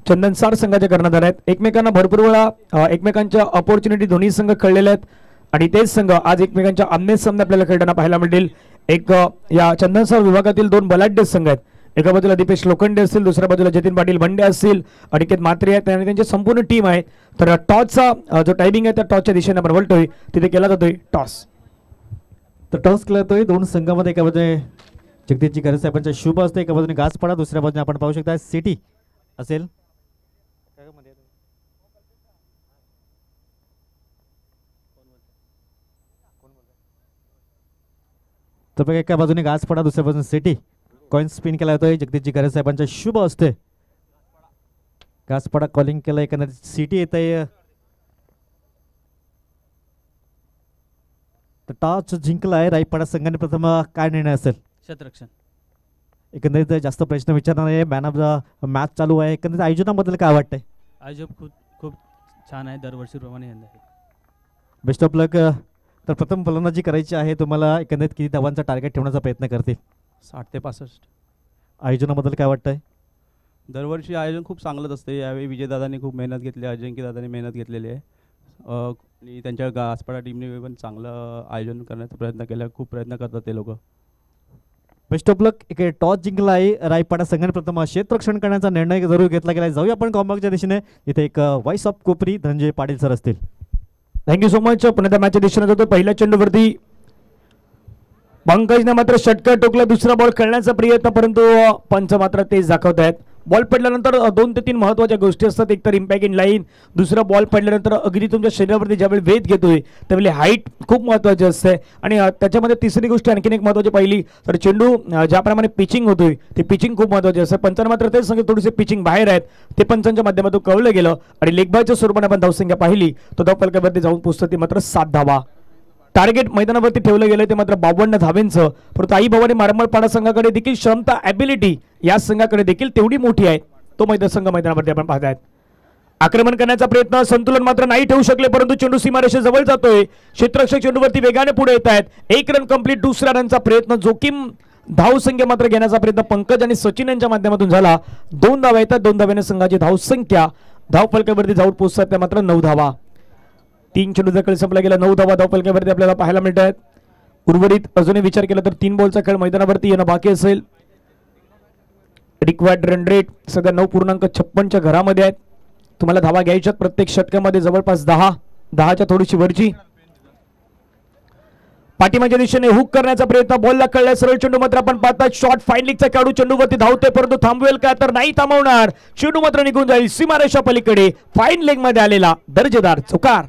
चंदनसार संघाचे कर्णधार आहेत. एकमेकांना भरपूर वेळा एकमेकांच्या अपॉर्च्युनिटी दोन्ही संघ खेळलेले आहेत आणि तेच संघ आज एकमेकांच्या आमने सामने आपल्याला खेळताना पाहायला मिळतील. एक या चंदनसार विभागातील 2 बलाढ्य संघ आहेत. एका बाजूला दीपेश लोखंडे असतील, दुसऱ्या बाजूला जतीन पाटील भंडे असतील, अनिकेत म्हात्रे आहेत आणि त्यांची संपूर्ण टीम आहे. तर टॉसचा जो टायमिंग आहे त्या टॉसच्या दिशेने आपण वळतोय, तिथे केला जातोय टॉस. तर टॉस केला जातोय दोन संघामध्ये. एका बाजूने जगदीशजी खरे साहेबांचा शुभ असते, एका बाजूने गाजपाडा, दुसऱ्या बाजूने आपण पाहू शकता सिटी असेल. तर बघा एका बाजूने गाजपाडा, दुसऱ्या बाजूने सिटी. कॉइन स्पिन केला जातोय जगदीशजी खरे साहेबांचा शुभ असते. गाजपाडा कॉलिंग केलं, एकंदरीत सिटी येत आहे. तर टॉस जिंकला आहे रायपाडा संघाने. प्रथम काय निर्णय असेल? क्षेत्ररक्षण. एकंदरीत जास्त प्रश्न विचारणार आहे. मॅन ऑफ द मॅच चालू आहे. एकंदरीत आयोजनाबद्दल काय वाटतंय? आयोजक खूप खूप छान आहे, दरवर्षीप्रमाणे यंदा. बेस्ट ऑफ लक. तर प्रथम फलंदाजी करायची आहे तुम्हाला. एकंदरीत किती धावांचा टार्गेट ठेवण्याचा प्रयत्न करतील? 60 ते 65. आयोजनाबद्दल काय वाटतंय? दरवर्षी आयोजन खूप चांगलंच असते. यावेळी विजयदादांनी खूप मेहनत घेतली, अजिंक्यदादांनी मेहनत घेतलेली आहे आणि त्यांच्या गाजपाडा टीमने पण चांगलं आयोजन करण्याचा प्रयत्न केला. खूप प्रयत्न करतात ते लोक. बेस्ट ऑफ लक. एक टॉस जिंकला आहे रायपाडा संघाने. प्रथम क्षेत्ररक्षण करण्याचा निर्णय जरूर घेतला गेला आहे. जाऊया आपण कॉम्बॅकच्या दिशेने. इथे एक voice of Kopri Dhananjay Patil sir असतील. Thank you so much. पुन्हा त्या मॅचच्या दिशेने जातो. पहिल्या चेंडूवरती पंकजने मात्र षटकार टोकला, दुसरा बॉल खेळण्याचा प्रयत्न, परंतु पंच मात्र तेच दाखवत आहेत. बॉल पडल्यानंतर 2 ते 3 महत्त्वाच्या गोष्टी असतात. एक तर इम्पॅक्ट इन लाईन, दुसरा बॉल पडल्यानंतर अगदी तुमच्या शरीरावरती ज्यावेळी वेध घेतोय त्यावेळी हाईट खूप महत्त्वाची असते. आणि त्याच्यामध्ये तिसरी गोष्ट आणखीन एक महत्त्वाची पाहिली तर चेंडू ज्याप्रमाणे पिचिंग होतोय ते पिचिंग खूप महत्त्वाची असते. पंचांना मात्र तेच सांगितलं थोडीशी पिचिंग बाहेर आहेत, ते पंचांच्या माध्यमातून कळलं गेलं. आणि लेगबायच्या स्वरूपाने आपण धावसंख्या पाहिली तर धावफलकावरती जाऊन पोहोचतो ती मात्र 7 धावा. टार्गेट मैदानावरती ठेवलं गेलं ते मात्र 52 धावांचं. परंतु आई भवानी मारमळपाडा संघाकडे देखील क्षमता, ॲबिलिटी या संघाकडे देखील तेवढी मोठी आहे. तो संघ मैदानावरती आपण पाहतायत. आक्रमण करण्याचा प्रयत्न, संतुलन मात्र नाही ठेवू शकले, परंतु चेंडू सीमारेषेजवळ जातोय. क्षेत्ररक्षक चेंडूवरती वेगाने पुढे येत आहेत. 1 रन कंप्लीट. दुसऱ्या रनचा प्रयत्न, जोखीम धावसंख्या मात्र घेण्याचा प्रयत्न पंकज आणि सचिन यांच्या माध्यमातून झाला. 2 धावा येतात. 2 धाव्याने संघाची धावसंख्या धावफलकावरती जाऊन पोहोचतात त्या मात्र 9 धावा. 3 चेंडू जर संपला गेला, 9 धावा धावफलकावरती आपल्याला पाहायला मिळत आहेत. उर्वरित अजूनही विचार केला तर 3 बॉलचा खेळ मैदानावरती येणं बाकी असेल. रिक्वायर्ड रन रेट सध्या 9.56च्या घरामध्ये आहेत. तुम्हाला धावा घ्यायच्यात प्रत्येक षटकामध्ये जवळपास 10च्या थोडीशी वरची. पाठीमागच्या दिशेने हुक करण्याचा प्रयत्न, बॉलला कळला, सरळ चेंडू मात्र आपण पाहतात. शॉर्ट फाईन लेगचा खेळाडू चेंडूवरती धावतोय, परंतु थांबवेल का तर नाही थांबवणार. चेंडू मात्र निघून जाईल सीमारेषा पलीकडे. फाईन लेग मध्ये आलेला दर्जेदार चौकार.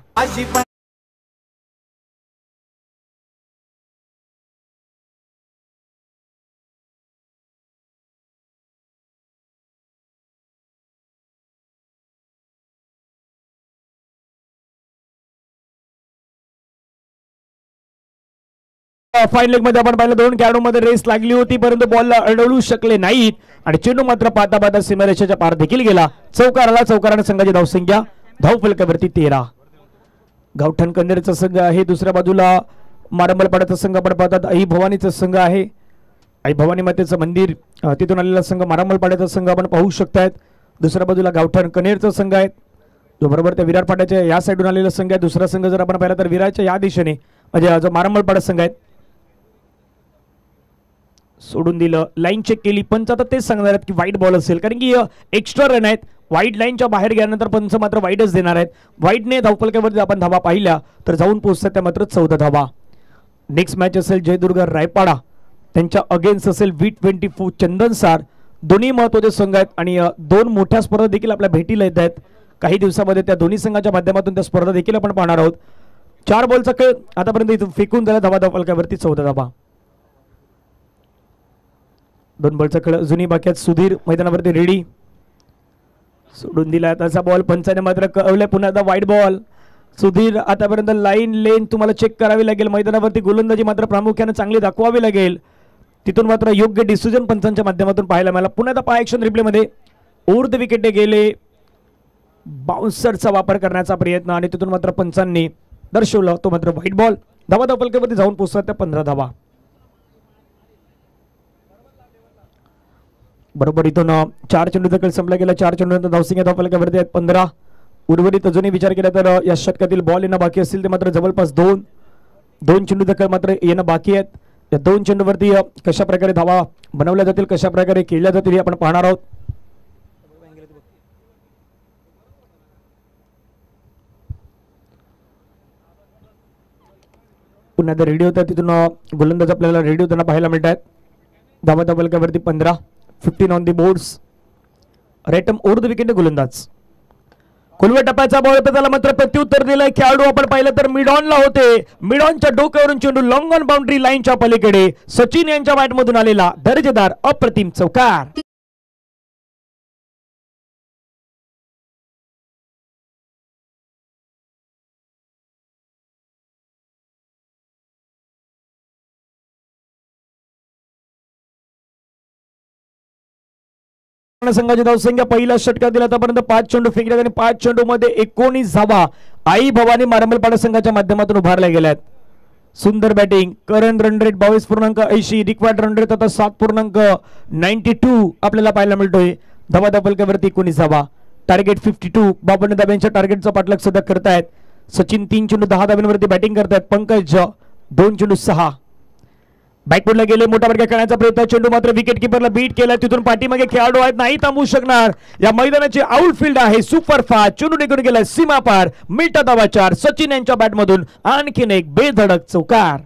फाईन लेग मध्ये आपण पाहिलं 2 खेळाडूंमध्ये रेस लागली होती, परंतु बॉलला अडवू शकले नाहीत आणि चेंडू मात्र पाहता पाहता सीमारेषेच्या पार देखील गेला. चौकाराला. चौकाराने संघाची धावसंख्या धावफलकावरती 13. गावठण कंदेरचा संघ आहे. दुसऱ्या बाजूला मारंबलपाड्याचा संघ आपण पाहतात. आई भवानीचा संघ आहे. आई भवानी मातेचं मंदिर तिथून आलेला संघ मारंबलपाड्याचा संघ आपण पाहू शकतायत. दुसऱ्या बाजूला गावठण कनेरचा संघ आहे, जो बरोबर त्या विरार फाट्याच्या या साईडून आलेला संघ आहे. दुसरा संघ जर आपण पाहिला तर विरारच्या या दिशेने म्हणजे जो मारंबलपाडा संघ आहे. सोडून दिलं, लाईन चेक केली. पंच आता तेच सांगणार आहेत की वाईट बॉल असेल, कारण की एक्स्ट्रा रन आहेत. वाईट लाईनच्या बाहेर गेल्यानंतर पंच मात्र वाईटच देणार आहेत. वाईटने धावफलकावरती आपण धावा पाहिल्या तर जाऊन पोहोचतात त्या मात्र 14 धावा. नेक्स्ट मॅच असेल जयदुर्ग रायपाडा त्यांच्या अगेन्स्ट असेल V24 चंदनसार. दोन्ही महत्त्वाचे संघ आहेत आणि 2 मोठ्या स्पर्धा देखील आपल्या भेटीला येत आहेत. काही दिवसामध्ये त्या दोन्ही संघाच्या माध्यमातून त्या स्पर्धा देखील आपण पाहणार आहोत. 4 बॉलचा खेळ आतापर्यंत इथून फेकून झाला. धावा धावफलकावरती 14 धावा. 2 बॉलचा खेळ अजूनही बाकी आहेत. सुधीर मैदानावरती रेडी. सोडून दिला त्याचा बॉल पंचाने मात्र कळवलाय. पुन्हा एकदा वाईट बॉल. सुधीर आतापर्यंत लाईन लेन तुम्हाला चेक करावी लागेल. मैदानावरती गोलंदाजी मात्र प्रामुख्याने चांगली दाखवावी लागेल. तिथून मात्र योग्य डिसिजन पंचांच्या माध्यमातून पाहायला मिळाला. पुन्हा एकदा पाय ॲक्शन रिप्लेमध्ये ओव्हर द विकेट गेले. बाउन्सरचा वापर करण्याचा प्रयत्न आणि तिथून मात्र पंचांनी दर्शवलं तो मात्र व्हाईट बॉल. धावा धावफलकावरती जाऊन पोहोचतात त्या 15 धावा. बरोबर इथून 4 चेंडूचा खेळ संपला गेला. 4 चेंडूनंतर धावसंख्या धावफलकावरती आहेत 15. उर्वरित अजूनही विचार केला तर या षटकातील बॉल येणं बाकी असतील ते मात्र जवळपास 2 चेंडूचा खेळ मात्र येणं बाकी आहेत. या 2 चेंडूवरती कशा प्रकारे धावा बनवल्या जातील, कशा प्रकारे केल्या जातील हे आपण पाहणार आहोत. पुन्हा एकदा रेडी होतात, तिथून गोलंदाज आपल्याला रेडी होताना पाहायला मिळतात. धावा फलकावरती 15, 15 on the boards. Rectum over the wicket गोलंदाज. खुलव्या टप्प्याचा बॉल त्याला मात्र प्रत्युत्तर दिलंय खेळाडू. आपण पाहिलं तर मिड ऑनला होते, मिड ऑनच्या डोक्यावरून चेंडू लॉंग ऑन बाउंड्री लाईनच्या पलीकडे सचिन यांच्या बॅटमधून आलेला दर्जेदार अप्रतिम चौकार. संघाची धावसंख्या पहिल्या षटकात दिला आतापर्यंत 5 चेंडू फेकले आणि 5 चेंडू मध्ये 19 धावा आई भवानी मारंबलपाडा संघाच्या माध्यमातून उभारल्या गेल्यात. सुंदर batting. Current run rate 22.80, required run rate आता 7.92 आपल्याला पाहायला मिळतोय. धावा फलकावरती 19 धावा. टार्गेट 52. 52 धाब्यांच्या टार्गेटचा पाठलाग सध्या करतायत. सचिन 3 चेंडू 10 धाब्यांवरती बॅटिंग करतायत. पंकज 2 चेंडू 6. बॅकफुटला गेले, मोठा फटका खेळण्याचा प्रयत्न, चेंडू मात्र विकेट किपरला बीट केला. तिथून पाठीमागे खेळाडू आहेत, नाही थांबू शकणार. या मैदानाची आउटफील्ड आहे सुपर फास्ट. चेंडू निघून गेला सीमा पार. मिळता धावा 4. सचिन यांच्या बॅटमधून आणखीन एक बेधडक चौकार.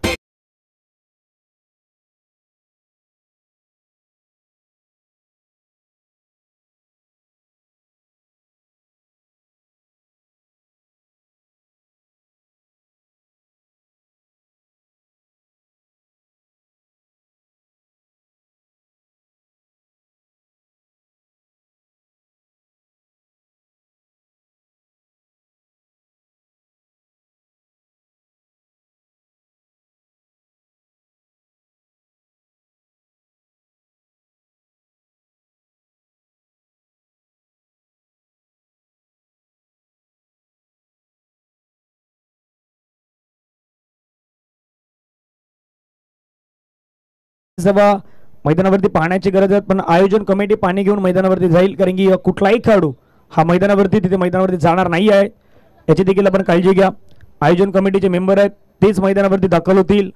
मैदानावरती पाहण्याची गरज आहे, पण आयोजन कमिटी पाणी घेऊन मैदानावरती जाईल, कारण की कुठलाही खेळाडू हा मैदानावरती जाणार नाही आहे, याची देखील आपण काळजी घ्या. आयोजन कमिटीचे मेंबर आहेत, तेच मैदानावरती दाखल होतील.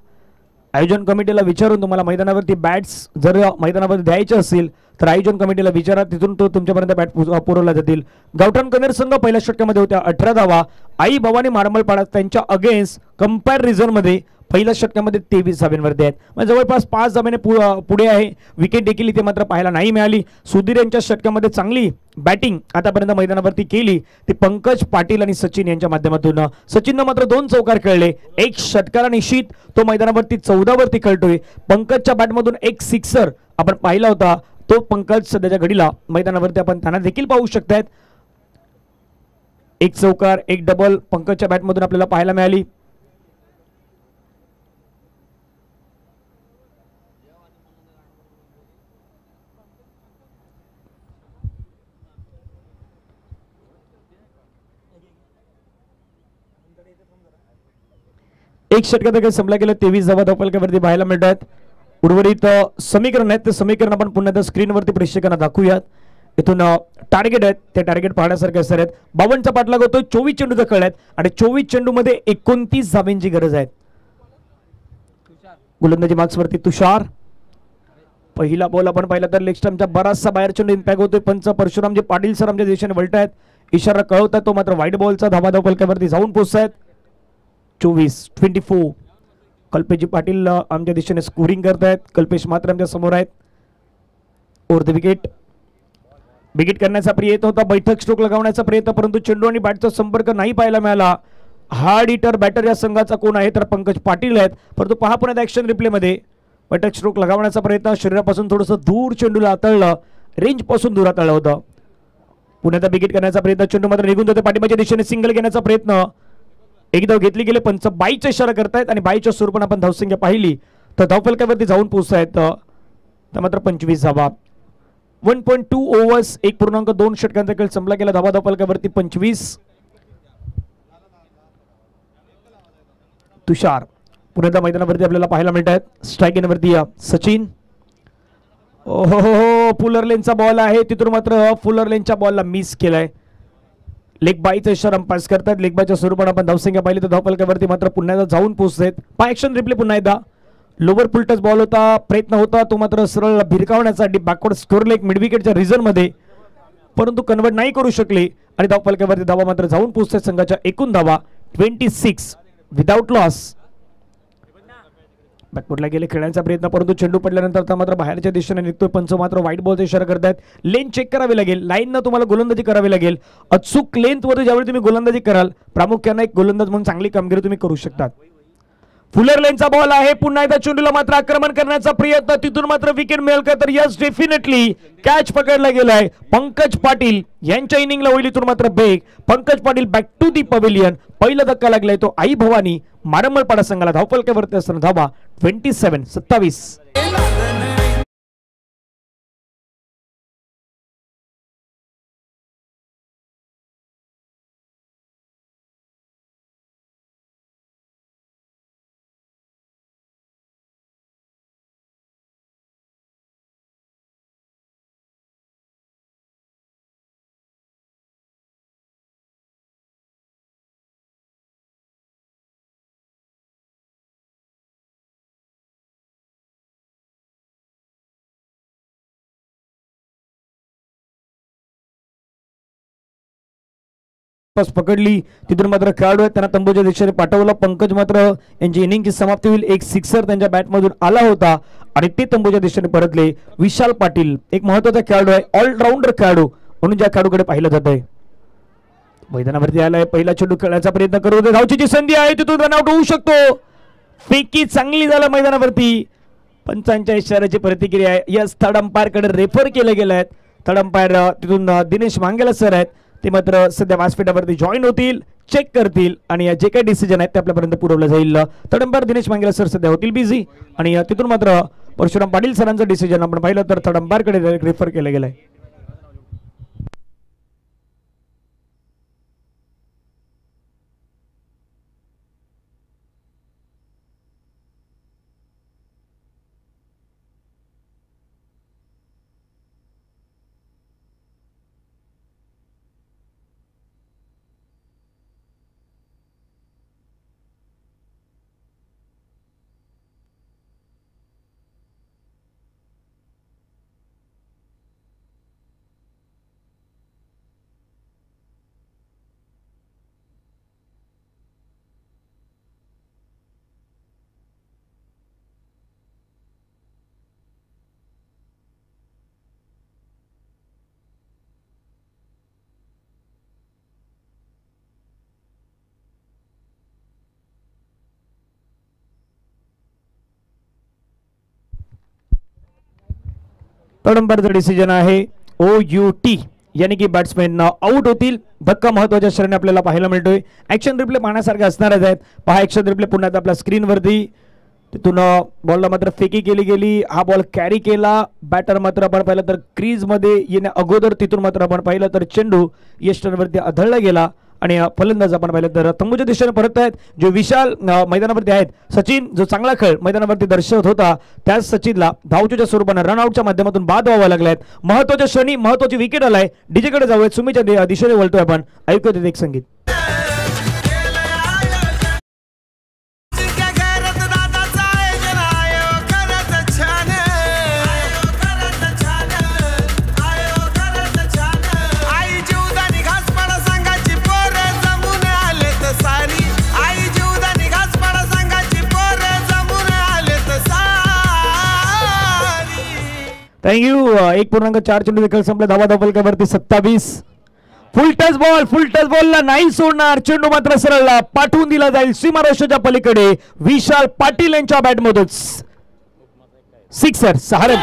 आयोजन कमिटीला विचारून तुम्हाला मैदानावरती बॅट्स जर मैदानावरती द्यायचे असतील तर आयोजन कमिटीला विचारा, तिथून तो तुमच्यापर्यंत बॅट पुरवला जातील. गावठाण कनेर संघ पहिल्या षटकामध्ये होत्या 18 धावा. आई भवानी मारंबलपाडा त्यांच्या अगेन्स्ट कंपॅरिझन मध्ये पहिल्या षटकामध्ये 23 धाब्यांवरती आहेत, म्हणजे जवळपास 5 धाब्याने पुढे आहे. विकेट देखील इथे मात्र पाहायला नाही मिळाली. सुधीर यांच्या षटकामध्ये चांगली बॅटिंग आतापर्यंत मैदानावरती केली ती पंकज पाटील आणि सचिन यांच्या माध्यमातून. सचिननं मात्र 2 चौकार खेळले, एक षटकार निश्चित तो मैदानावरती 14 वरती खेळतोय. पंकजच्या बॅटमधून एक सिक्सर आपण पाहिला होता, तो पंकज सध्याच्या घडीला मैदानावरती आपण त्यांना देखील पाहू शकतायत. एक चौकार, एक डबल पंकजच्या बॅटमधून आपल्याला पाहायला मिळाली. एक षटकात काही संपला गेलं. 23 धावा धावफलकावरती पाहायला मिळतात. उर्वरित समीकरण आहेत, ते समीकरण आपण पुन्हा एकदा स्क्रीनवरती प्रेक्षकांना दाखवूयात. इथून टार्गेट आहेत, ते टार्गेट पाहण्यासारखे असणार आहेत. 52चा पाठलाग होतो, 24 चेंडूचा खेळ आहेत आणि 24 चेंडू मध्ये 29 धाब्यांची गरज आहे. गोलंदाजी मार्क्सवरती तुषार. पहिला बॉल आपण पाहिला तर लेग स्टंपच्या बराचसा बाहेर चेंडू इम्पॅक्ट होतोय. पंच परशुरामजी पाटील सर आमच्या दिशेने वळतायत, इशारा कळवतात, तो मात्र वाईट बॉलचा धावा धावफलकावरती जाऊन पोहोचतायत. 24 कल्पेशजी पाटील आमच्या दिशेने स्कोरिंग करतायत. कल्पेश मात्र आमच्या समोर आहेत. Over the wicket. विकेट करण्याचा प्रयत्न होता, बैठक स्ट्रोक लगावण्याचा प्रयत्न, परंतु चेंडू आणि बॅटचा संपर्क नाही पाहायला मिळाला. हार्ड हिटर बॅटर या संघाचा कोण आहे तर पंकज पाटील आहेत, परंतु पहा पुन्हा ऍक्शन रिप्ले मध्ये बैठक स्ट्रोक लगावण्याचा प्रयत्न, शरीरापासून थोडंसं दूर चेंडूला हाताळलं, रेंज पासून दूर हाताळलं होतं. पुन्हा विकेट करण्याचा प्रयत्न, चेंडू मात्र निघून जातो पाठीमागच्या दिशेने, सिंगल घेण्याचा प्रयत्न, एक धाव घेतली गेले. पंच बाईचा इशारा करतायत आणि बाईच्या स्वरूपाने आपण धावसंख्या पाहिली तर धावफलकावरती जाऊन पोहोचतायत. तर मात्र 25 धावा. 1.2 ओव्हर्स, 1.2 षटकांचा खेळ संपला गेला. धावा धावफलकावरती 25. तुषार पुन्हा मैदानावरती आपल्याला पाहायला मिळत आहेत. स्ट्राईक वरती सचिन. ओहो, फुलर लेनचा बॉल आहे, तिथून मात्र फुलर लेनच्या बॉलला मिस केलाय. लेग बायचा इशारा पास करतात. लेग बायच्या स्वरूपाने आपण धावसंख्या पाहिली तर धावफलकावरती मात्र पुन्हा एकदा जाऊन पोहोचतात. पाय ऍक्शन रिप्ले पुन्हा एकदा. लोवर फुल टच बॉल होता, प्रयत्न होता तो मात्र सरळ भिरकावण्याचा बॅकवर्ड स्कोर लेग मिड विकेटच्या रिझन मध्ये, परंतु कन्वर्ट नाही करू शकले आणि धावफलकावरती धावा मात्र जाऊन पोहोचतात संघाच्या एकूण धावा 26 विदाउट लॉस. बॅकवर्डला गेले खेळण्याचा प्रयत्न, परंतु चेंडू पडल्यानंतर मात्र बाहेरच्या दिशेने निघतोय. पंच मात्र व्हाईट बॉलचा इशारा करतायत. लेन चेक करावी लागेल, लाईननं तुम्हाला गोलंदाजी करावी लागेल. अचूक लेंथ वर ज्यावेळी तुम्ही गोलंदाजी कराल, प्रामुख्याने एक गोलंदाज म्हणून चांगली कामगिरी तुम्ही करू शकतात. फुलर लेनचा बॉल आहे, पुन्हा एकदा चेंडूला मात्र आक्रमण करण्याचा प्रयत्न, तिथून मात्र विकेट मिळेल का, तर यस डेफिनेटली कॅच पकडला गेलाय. पंकज पाटील यांच्या इनिंगला होईल इथून मात्र break. Pankaj Patil back to the pavilion. पहिला धक्का लागलाय तो आई भवानी मारंबळपाडा संघाला. धावफलकावरती असताना धावा 27-27. पकडली, तिथून मात्र खेळाडू आहेत त्यांना तंबूच्या दिशेने पाठवलं. पंकज मात्र यांची इनिंगची समाप्ती होईल. एक सिक्सर त्यांच्या बॅटमधून आला होता आणि ते तंबूच्या दिशेने परतले. विशाल पाटील एक महत्वाचा खेळाडू आहे, ऑलराऊंडर खेळाडू म्हणून ज्या खेळाडूकडे पाहिलं जात आहे. मैदानावरती आलाय, पहिला चेंडू खेळण्याचा प्रयत्न करू दे, धावची संधी आहे, तिथून रनआउट होऊ शकतो. फेकी चांगली झाला मैदानावरती. पंचांच्या इशाऱ्याची प्रतिक्रिया आहे. यस थर्ड अंपायर कडे रेफर केले गेले आहेत. थर्ड अंपायर तिथून दिनेश मांगेला सर आहेत, ते मात्र सध्या व्यासपीठावरती जॉईन होतील, चेक करतील आणि जे काही डिसिजन आहेत ते आपल्यापर्यंत पुरवलं जाईल. थर्ड अंपायर दिनेश मांगेला सर सध्या होतील बिझी आणि तिथून मात्र परशुराम पाटील सरांचं डिसिजन आपण पाहिलं तर थर्ड अंपायर कडे रेफर केलं गेलंय. थर्ड अंपायरचा डिसिजन आहे OUT, यानी की बॅट्समॅन आउट होतील. धक्का महत्वाच्या श्रेणी आपल्याला पाहायला मिळतोय. ऍक्शन रिप्ले पाहण्यासारखे असणारच आहेत. पहा ऍक्शन रिप्ले पुन्हा आपल्या स्क्रीनवरती. तिथून बॉलला मात्र फेकी केली गेली, हा बॉल कॅरी केला. बॅटर मात्र आपण पाहिलं तर क्रीज मध्ये येण्या अगोदर तिथून मात्र आपण पाहिलं तर चेंडू यष्टरवरती आदळला गेला आणि फलंदाज आपण पाहिलं तर तंबूच्या दिशेने परत आहेत. जो विशाल मैदानावरती आहेत, सचिन जो चांगला खेळ मैदानावरती दर्शवत होता, त्याच सचिनला धावचूच्या स्वरूपाने रनआउटच्या माध्यमातून बाद व्हावं लागलाय. महत्वाच्या क्षणी महत्वाची विकेट आलाय. डीजेकडे जाऊयात, सुमीच्या दिशेने वळतोय आपण. ऐकूया तिथे एक संगीत. थँक्यू. 1.4 चेंडू देखील संपला. धावा धावफलकावरती 27. फुल टच बॉलला नाही सोडणार. चेंडू मात्र सरळ पाठवून दिला जाईल सीमारेषेच्या पलीकडे. विशाल पाटील यांच्या बॅटमधून सिक्सर, 6 रन.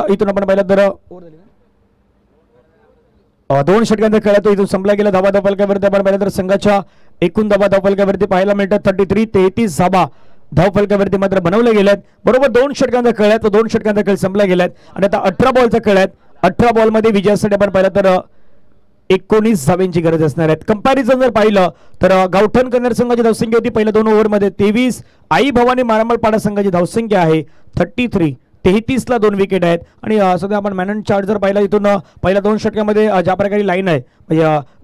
इथून आपण पाहिलं तर 2 षटकांचा खेळातो इथून संपला गेला. धावा धावफलकावरती आपण पाहिलं तर संघाच्या एकूण धावा धावफलकावरती पाहायला मिळतात 33 धावा धावफलकावरती मात्र बनवले गेल्यात. बरोबर 2 षटकांचा खेळ आहे, तो 2 षटकांचा खेळ संपला गेलाय आणि आता 18 बॉलचा खेळ आहे. 18 बॉल मध्ये विजयासाठी आपण पाहिलं तर 19 धावांची गरज असणार आहे. कंपॅरिझन जर पाहिलं तर गावठण कन्नड संघाची धावसंख्या होती पहिल्या 2 ओव्हरमध्ये 23. आई भवानी मारंबळपाडा संघाची धावसंख्या आहे 33. 33ला 2 विकेट आहेत. आणि सध्या आपण मॅन अँड चार्ट जर पाहिला इथून पहिल्या 2 षटकामध्ये ज्या प्रकारे लाईन आहे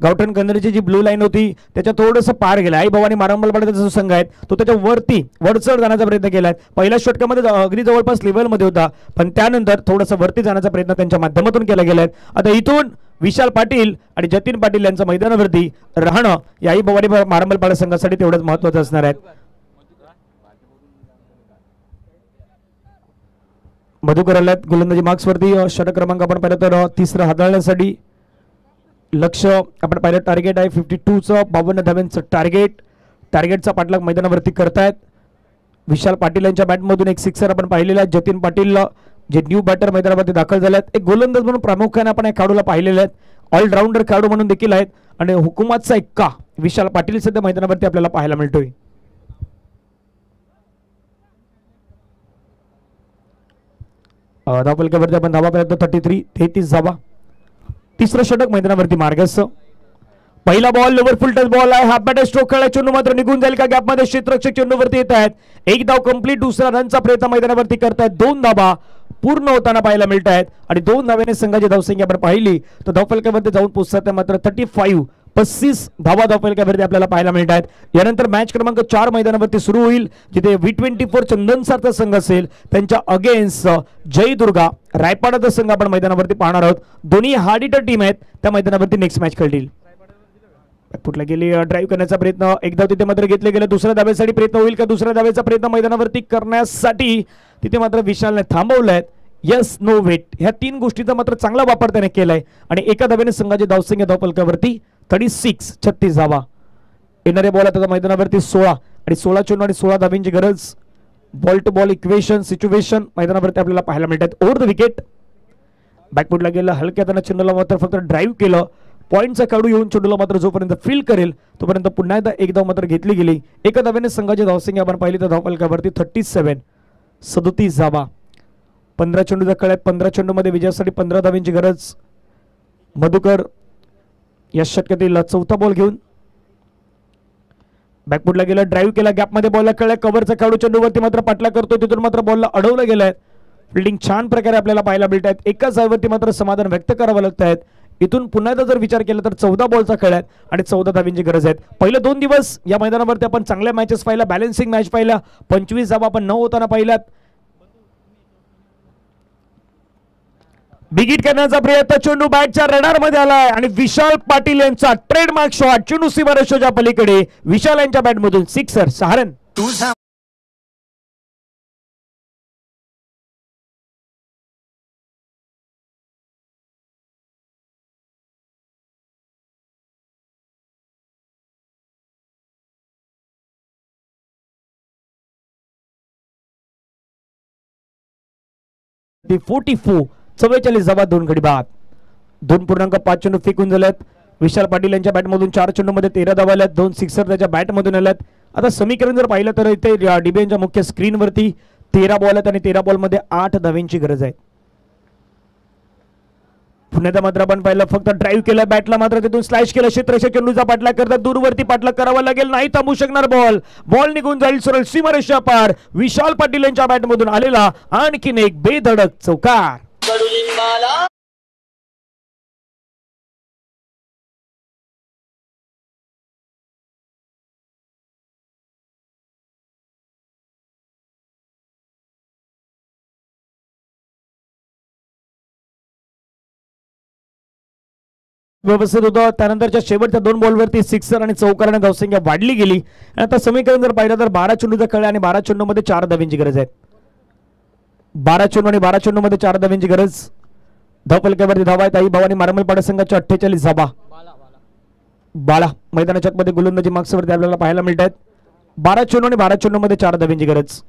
गावठण कन्नडची जी ब्लू लाईन होती त्याच्या थोडंसं पार गेलं. आई भवानी मारंबलपाड्याचा जो संघ आहे तो त्याच्या वरती वरचढ जाण्याचा प्रयत्न केलाय. पहिल्या षटकामध्ये अगदी जवळपास लेवलमध्ये होता पण त्यानंतर थोडंसं वरती जाण्याचा प्रयत्न त्यांच्या माध्यमातून केला गेलाय. आता इथून विशाल पाटील आणि जतीन पाटील यांचं मैदानावरती राहणं या आई भवानी मारंबलपाडा संघासाठी तेवढंच महत्त्वाचं असणार आहे. मधुकर आल्यात गोलंदाजी मार्क्सवरती. षटक क्रमांक आपण पाहिलं तर 3रा हाताळण्यासाठी लक्ष आपण पाहिलं टार्गेट आहे 52चं 52 धाव्यांचं टार्गेटचा पाठलाग मैदानावरती करतायत. विशाल पाटील यांच्या बॅटमधून एक सिक्सर आपण पाहिलेला आहे. जतीन पाटील जे न्यू बॅटर मैदानावरती दाखल झाले आहेत. एक गोलंदाज म्हणून प्रामुख्याने आपण या खेळाडूला पाहिलेले आहेत. ऑलराऊंडर खेळाडू म्हणून देखील आहेत आणि हुकुमातचा एक्का विशाल पाटील सध्या मैदानावरती आपल्याला पाहायला मिळतोय. धावफलकावरती आपण धावा पाहिला 33 धावा. 3रं षटक मैदानावरती मार्गस्थ. पहिला बॉल लोवर फुल टच बॉल आहे. हाफ बॅटर स्ट्रोक खेळला. चेंडू मात्र निघून जाईल का गॅपमध्ये क्षेत्ररक्षक चेंडूवरती येत आहेत. एक धाव कंप्लीट. दुसरा रनचा प्रयत्न मैदानावरती करतायत. 2 धावा पूर्ण होताना पाहायला मिळत आहेत आणि 2 धाव्याने संघाची धावसंख्या आपण पाहिली तर धावफलकावरती जाऊन पोहोचतात मात्र 35 धावा धावफलकावरती आपल्याला पाहायला मिळत आहेत. यानंतर मॅच क्रमांक 4 मैदानावरती सुरू होईल जिथे V24 चंदनसारचा संघ असेल त्यांच्या अगेन्स्ट जय दुर्गा रायपाडाचा संघ आपण मैदानावरती पाहणार आहोत. दोन्ही हार्ड हिटर टीम आहेत त्या मैदानावरती नेक्स्ट मॅच खेळतील. कुठला गेली ड्राईव्ह करण्याचा प्रयत्न एक धाव तिथे मात्र घेतले गेले. दुसऱ्या धावेसाठी प्रयत्न होईल का. दुसऱ्या धावेचा प्रयत्न मैदानावरती करण्यासाठी तिथे मात्र विशालने थांबवलाय. यस नो वेट ह्या 3 गोष्टींचा मात्र चांगला वापर त्याने केलाय आणि एका धावेने संघाची धावसंख्या धावफलकावरती 36 धावा. येणारे बॉल आता मैदानावरती 16 आणि 16 चेंडू आणि 16 धाव्यांची गरज. Ball to ball equation situation मैदानावरती आपल्याला पाहायला मिळतात. ओव्हर द विकेट बॅकफुटला गेलं. हलक्या त्यानं चेंडूला मात्र फक्त ड्राईव्ह केलं. पॉईंटचा खेळाडू येऊन चेंडूला मात्र जोपर्यंत फील करेल तोपर्यंत पुन्हा एकदा एक धाव मात्र घेतली गेली. एका धाव्याने संघाची धावसंख्या आपण पाहिली तर धावफलकावरती 37 धावा. 15 चेंडूचा खेळ आहेत. 15 चेंडूमध्ये विजयासाठी 15 धाव्यांची गरज. मधुकर या षटकातील 4था बॉल घेऊन बॅकफुटला गेला. ड्राईव्ह केला. गॅपमध्ये बॉलला खेळला. कव्हरचा खेळाडू चेंडूवरती मात्र पाठला करतो. तिथून मात्र बॉलला अडवलं गेलाय. फिल्डिंग छान प्रकारे आपल्याला पाहायला मिळत आहेत. एकाच धावेवरती मात्र समाधान व्यक्त करावं लागत आहेत. इथून पुन्हा जर विचार केला तर 14 बॉलचा खेळ आहे आणि 14 धाव्यांची गरज आहे. पहिले 2 दिवस या मैदानावरती आपण चांगल्या मॅचेस पाहिल्या. बॅलन्सिंग मॅच पाहिल्या. 25 धावा आपण 9 होताना पाहिल्यात. बिगिट करण्याचा प्रयत्न. चेंडू बॅटच्या रडार मध्ये आलाय आणि विशाल पाटील यांचा ट्रेडमार्क शॉट चेंडू सीमारेषेच्या पलीकडे. विशाल यांच्या बॅटमधून सिक्सर 6 रन. ती 44 धावा 2 गडी बाद. 2.5 चेंडू फेकून झाल्यात. विशाल पाटील यांच्या बॅटमधून 4 चेंडूमध्ये 13 धावा आल्यात. 2 सिक्सर त्याच्या बॅटमधून आल्यात. आता समीकरण जर पाहिलं तर इथे डीबीएनच्या मुख्य स्क्रीनवरती 13 बॉल आहेत आणि 13 बॉलमध्ये 8 धाव्यांची गरज आहे. पुण्याचा मात्र आपण पाहिलं फक्त ड्राईव्ह केला. बॅटला मात्र तिथून स्लॅश केला. क्षेत्ररक्षक चेंडूचा पाठलाग करतात. दूरवरती पाठलाग करावा लागेल. नाही थांबू शकणार बॉल निघून जाईल सरळ सीमारेषा पार. विशाल पाटील यांच्या बॅटमधून आलेला आणखीन एक बेधडक चौकार. व्यवस्थित होतं. त्यानंतरच्या शेवटच्या 2 बॉलवरती सिक्सर आणि चौकाराने धावसंख्या वाढली गेली. आता समीकरण जर पाहिलं तर 12 चेंडूचा खेळ आणि 12 चेंडूमध्ये 4 धाव्यांची गरज आहे. 12 चेंडू आणि 12 चेंडूमध्ये 4 धाव्यांची गरज. धावफलकावरती धावा आहेत. आई भवानी मारंबलपाडा संघाच्या 48 धावा. बाळा मैदानाच्या मध्ये गोलंदाजी मार्क्सवरती आपल्याला पाहायला मिळत आहेत. 12 चेंडू आणि 12 चेंडूमध्ये 4 धाव्यांची गरज.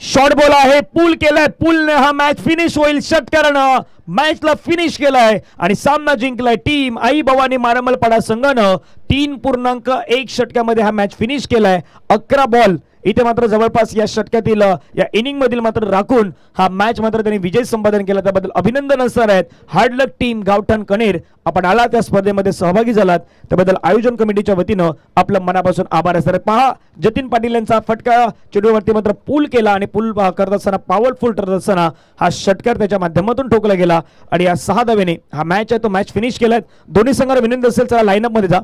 शॉर्ट बॉल आहे. पूल केलाय. पूलने हा मॅच फिनिश होईल. षटकारानं मॅचला फिनिश केलाय आणि सामना जिंकलाय टीम आई भवानी मारंबलपाडा संघानं. 3.1 षटकामध्ये हा मॅच फिनिश केलाय. 11 बॉल इथे मात्र जवळपास या षटकातील या इनिंग मधील मात्र राखून हा मॅच मात्र त्यांनी विजय संपादन केला, त्याबद्दल अभिनंदन असणार आहेत. हार्ड लक टीम गावठण कणेर, आपण आला त्या स्पर्धेमध्ये सहभागी झालात त्याबद्दल आयोजन कमिटीच्या वतीनं आपलं मनापासून आभार असणार आहेत. पहा जतीन पाटील यांचा फटका चेंडूवरती मात्र पूल केला आणि पूल करत असताना पॉवरफुल ठरत असताना हा षटकार त्याच्या माध्यमातून ठोकला गेला आणि या 6 धावेने हा मॅच आहे तो मॅच फिनिश केलाय. दोन्ही संघाला विनंती असेल चला लाईनअप मध्ये जा.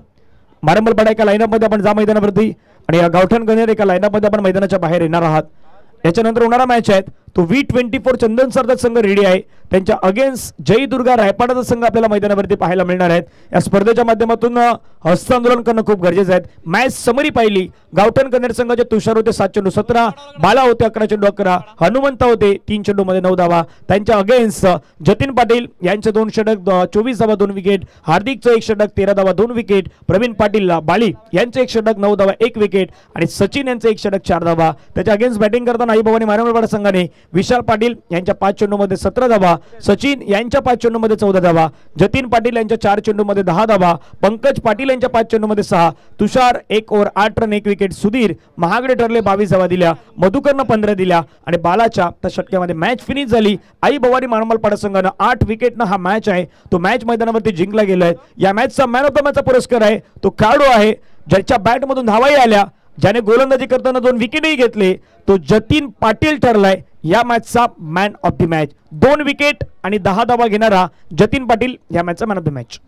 मारंबलपाडा एका लाईनअप मध्ये आपण जा मैदानावरती आणि या गावठण कणेर एका लाईनअप मध्ये आपण मैदानाच्या बाहेर येणार आहात. याच्यानंतर होणारा मॅच आहे तो V24 चंदन सरदार संघ रेडी आहे, त्यांच्या अगेन्स्ट जय दुर्गा रायपाडाचा संघ आपल्याला मैदानावरती पाहायला मिळणार आहेत. या स्पर्धेच्या माध्यमातून हस्तांदोलन करणं खूप गरजेचं आहे. मॅच समरी पाहिली, गावठण कन्नड संघाचे तुषार होते 7 चेंडू 17, बाला होते 11 चेंडू 11, हनुमंत होते 3 चेंडू मध्ये 9 धावा. त्यांच्या अगेन्स्ट जतीन पाटील यांचे 2 षटक 24 धावा 2 विकेट, हार्दिकचं 1 षटक 13 धावा 2 विकेट, प्रवीण पाटील बाली यांचे 1 षटक 9 धावा 1 विकेट आणि सचिन यांचे 1 षटक 4 धावा. त्याच्या अगेन्स्ट बॅटिंग करताना आई भवानी मारंबलपाडा संघाने विशाल पाटील यांच्या 5 चेंडू मध्ये 17 धावा, सचिन यांच्या 5 चेंडू मध्ये 14 धावा, जतीन पाटील यांच्या 4 चेंडू मध्ये 10 धावा, पंकज पाटील यांच्या 5 चेंडू मध्ये 6, तुषार 1 ओव्हर 8 रन 1 विकेट, सुधीर महागडे ठरले 22 धावा दिल्या, मधुकरनं 15 दिल्या आणि बालाच्या त्या षटकामध्ये मॅच फिनिश झाली. आई भवानी मारंबलपाडा संघानं 8 विकेटनं हा मॅच आहे तो मॅच मैदानावरती जिंकला गेलाय. या मॅचचा मॅन ऑफ द मॅचचा पुरस्कार आहे तो खेळाडू आहे ज्याच्या बॅट मधून धावाही आल्या, ज्याने गोलंदाजी करताना 2 विकेटही घेतले, तो जतीन पाटील ठरलाय या मॅचचा man of the match. 2 wicket आणि 10 धावा घेणारा जतीन पाटील या मॅचचा मॅन ऑफ द मॅच.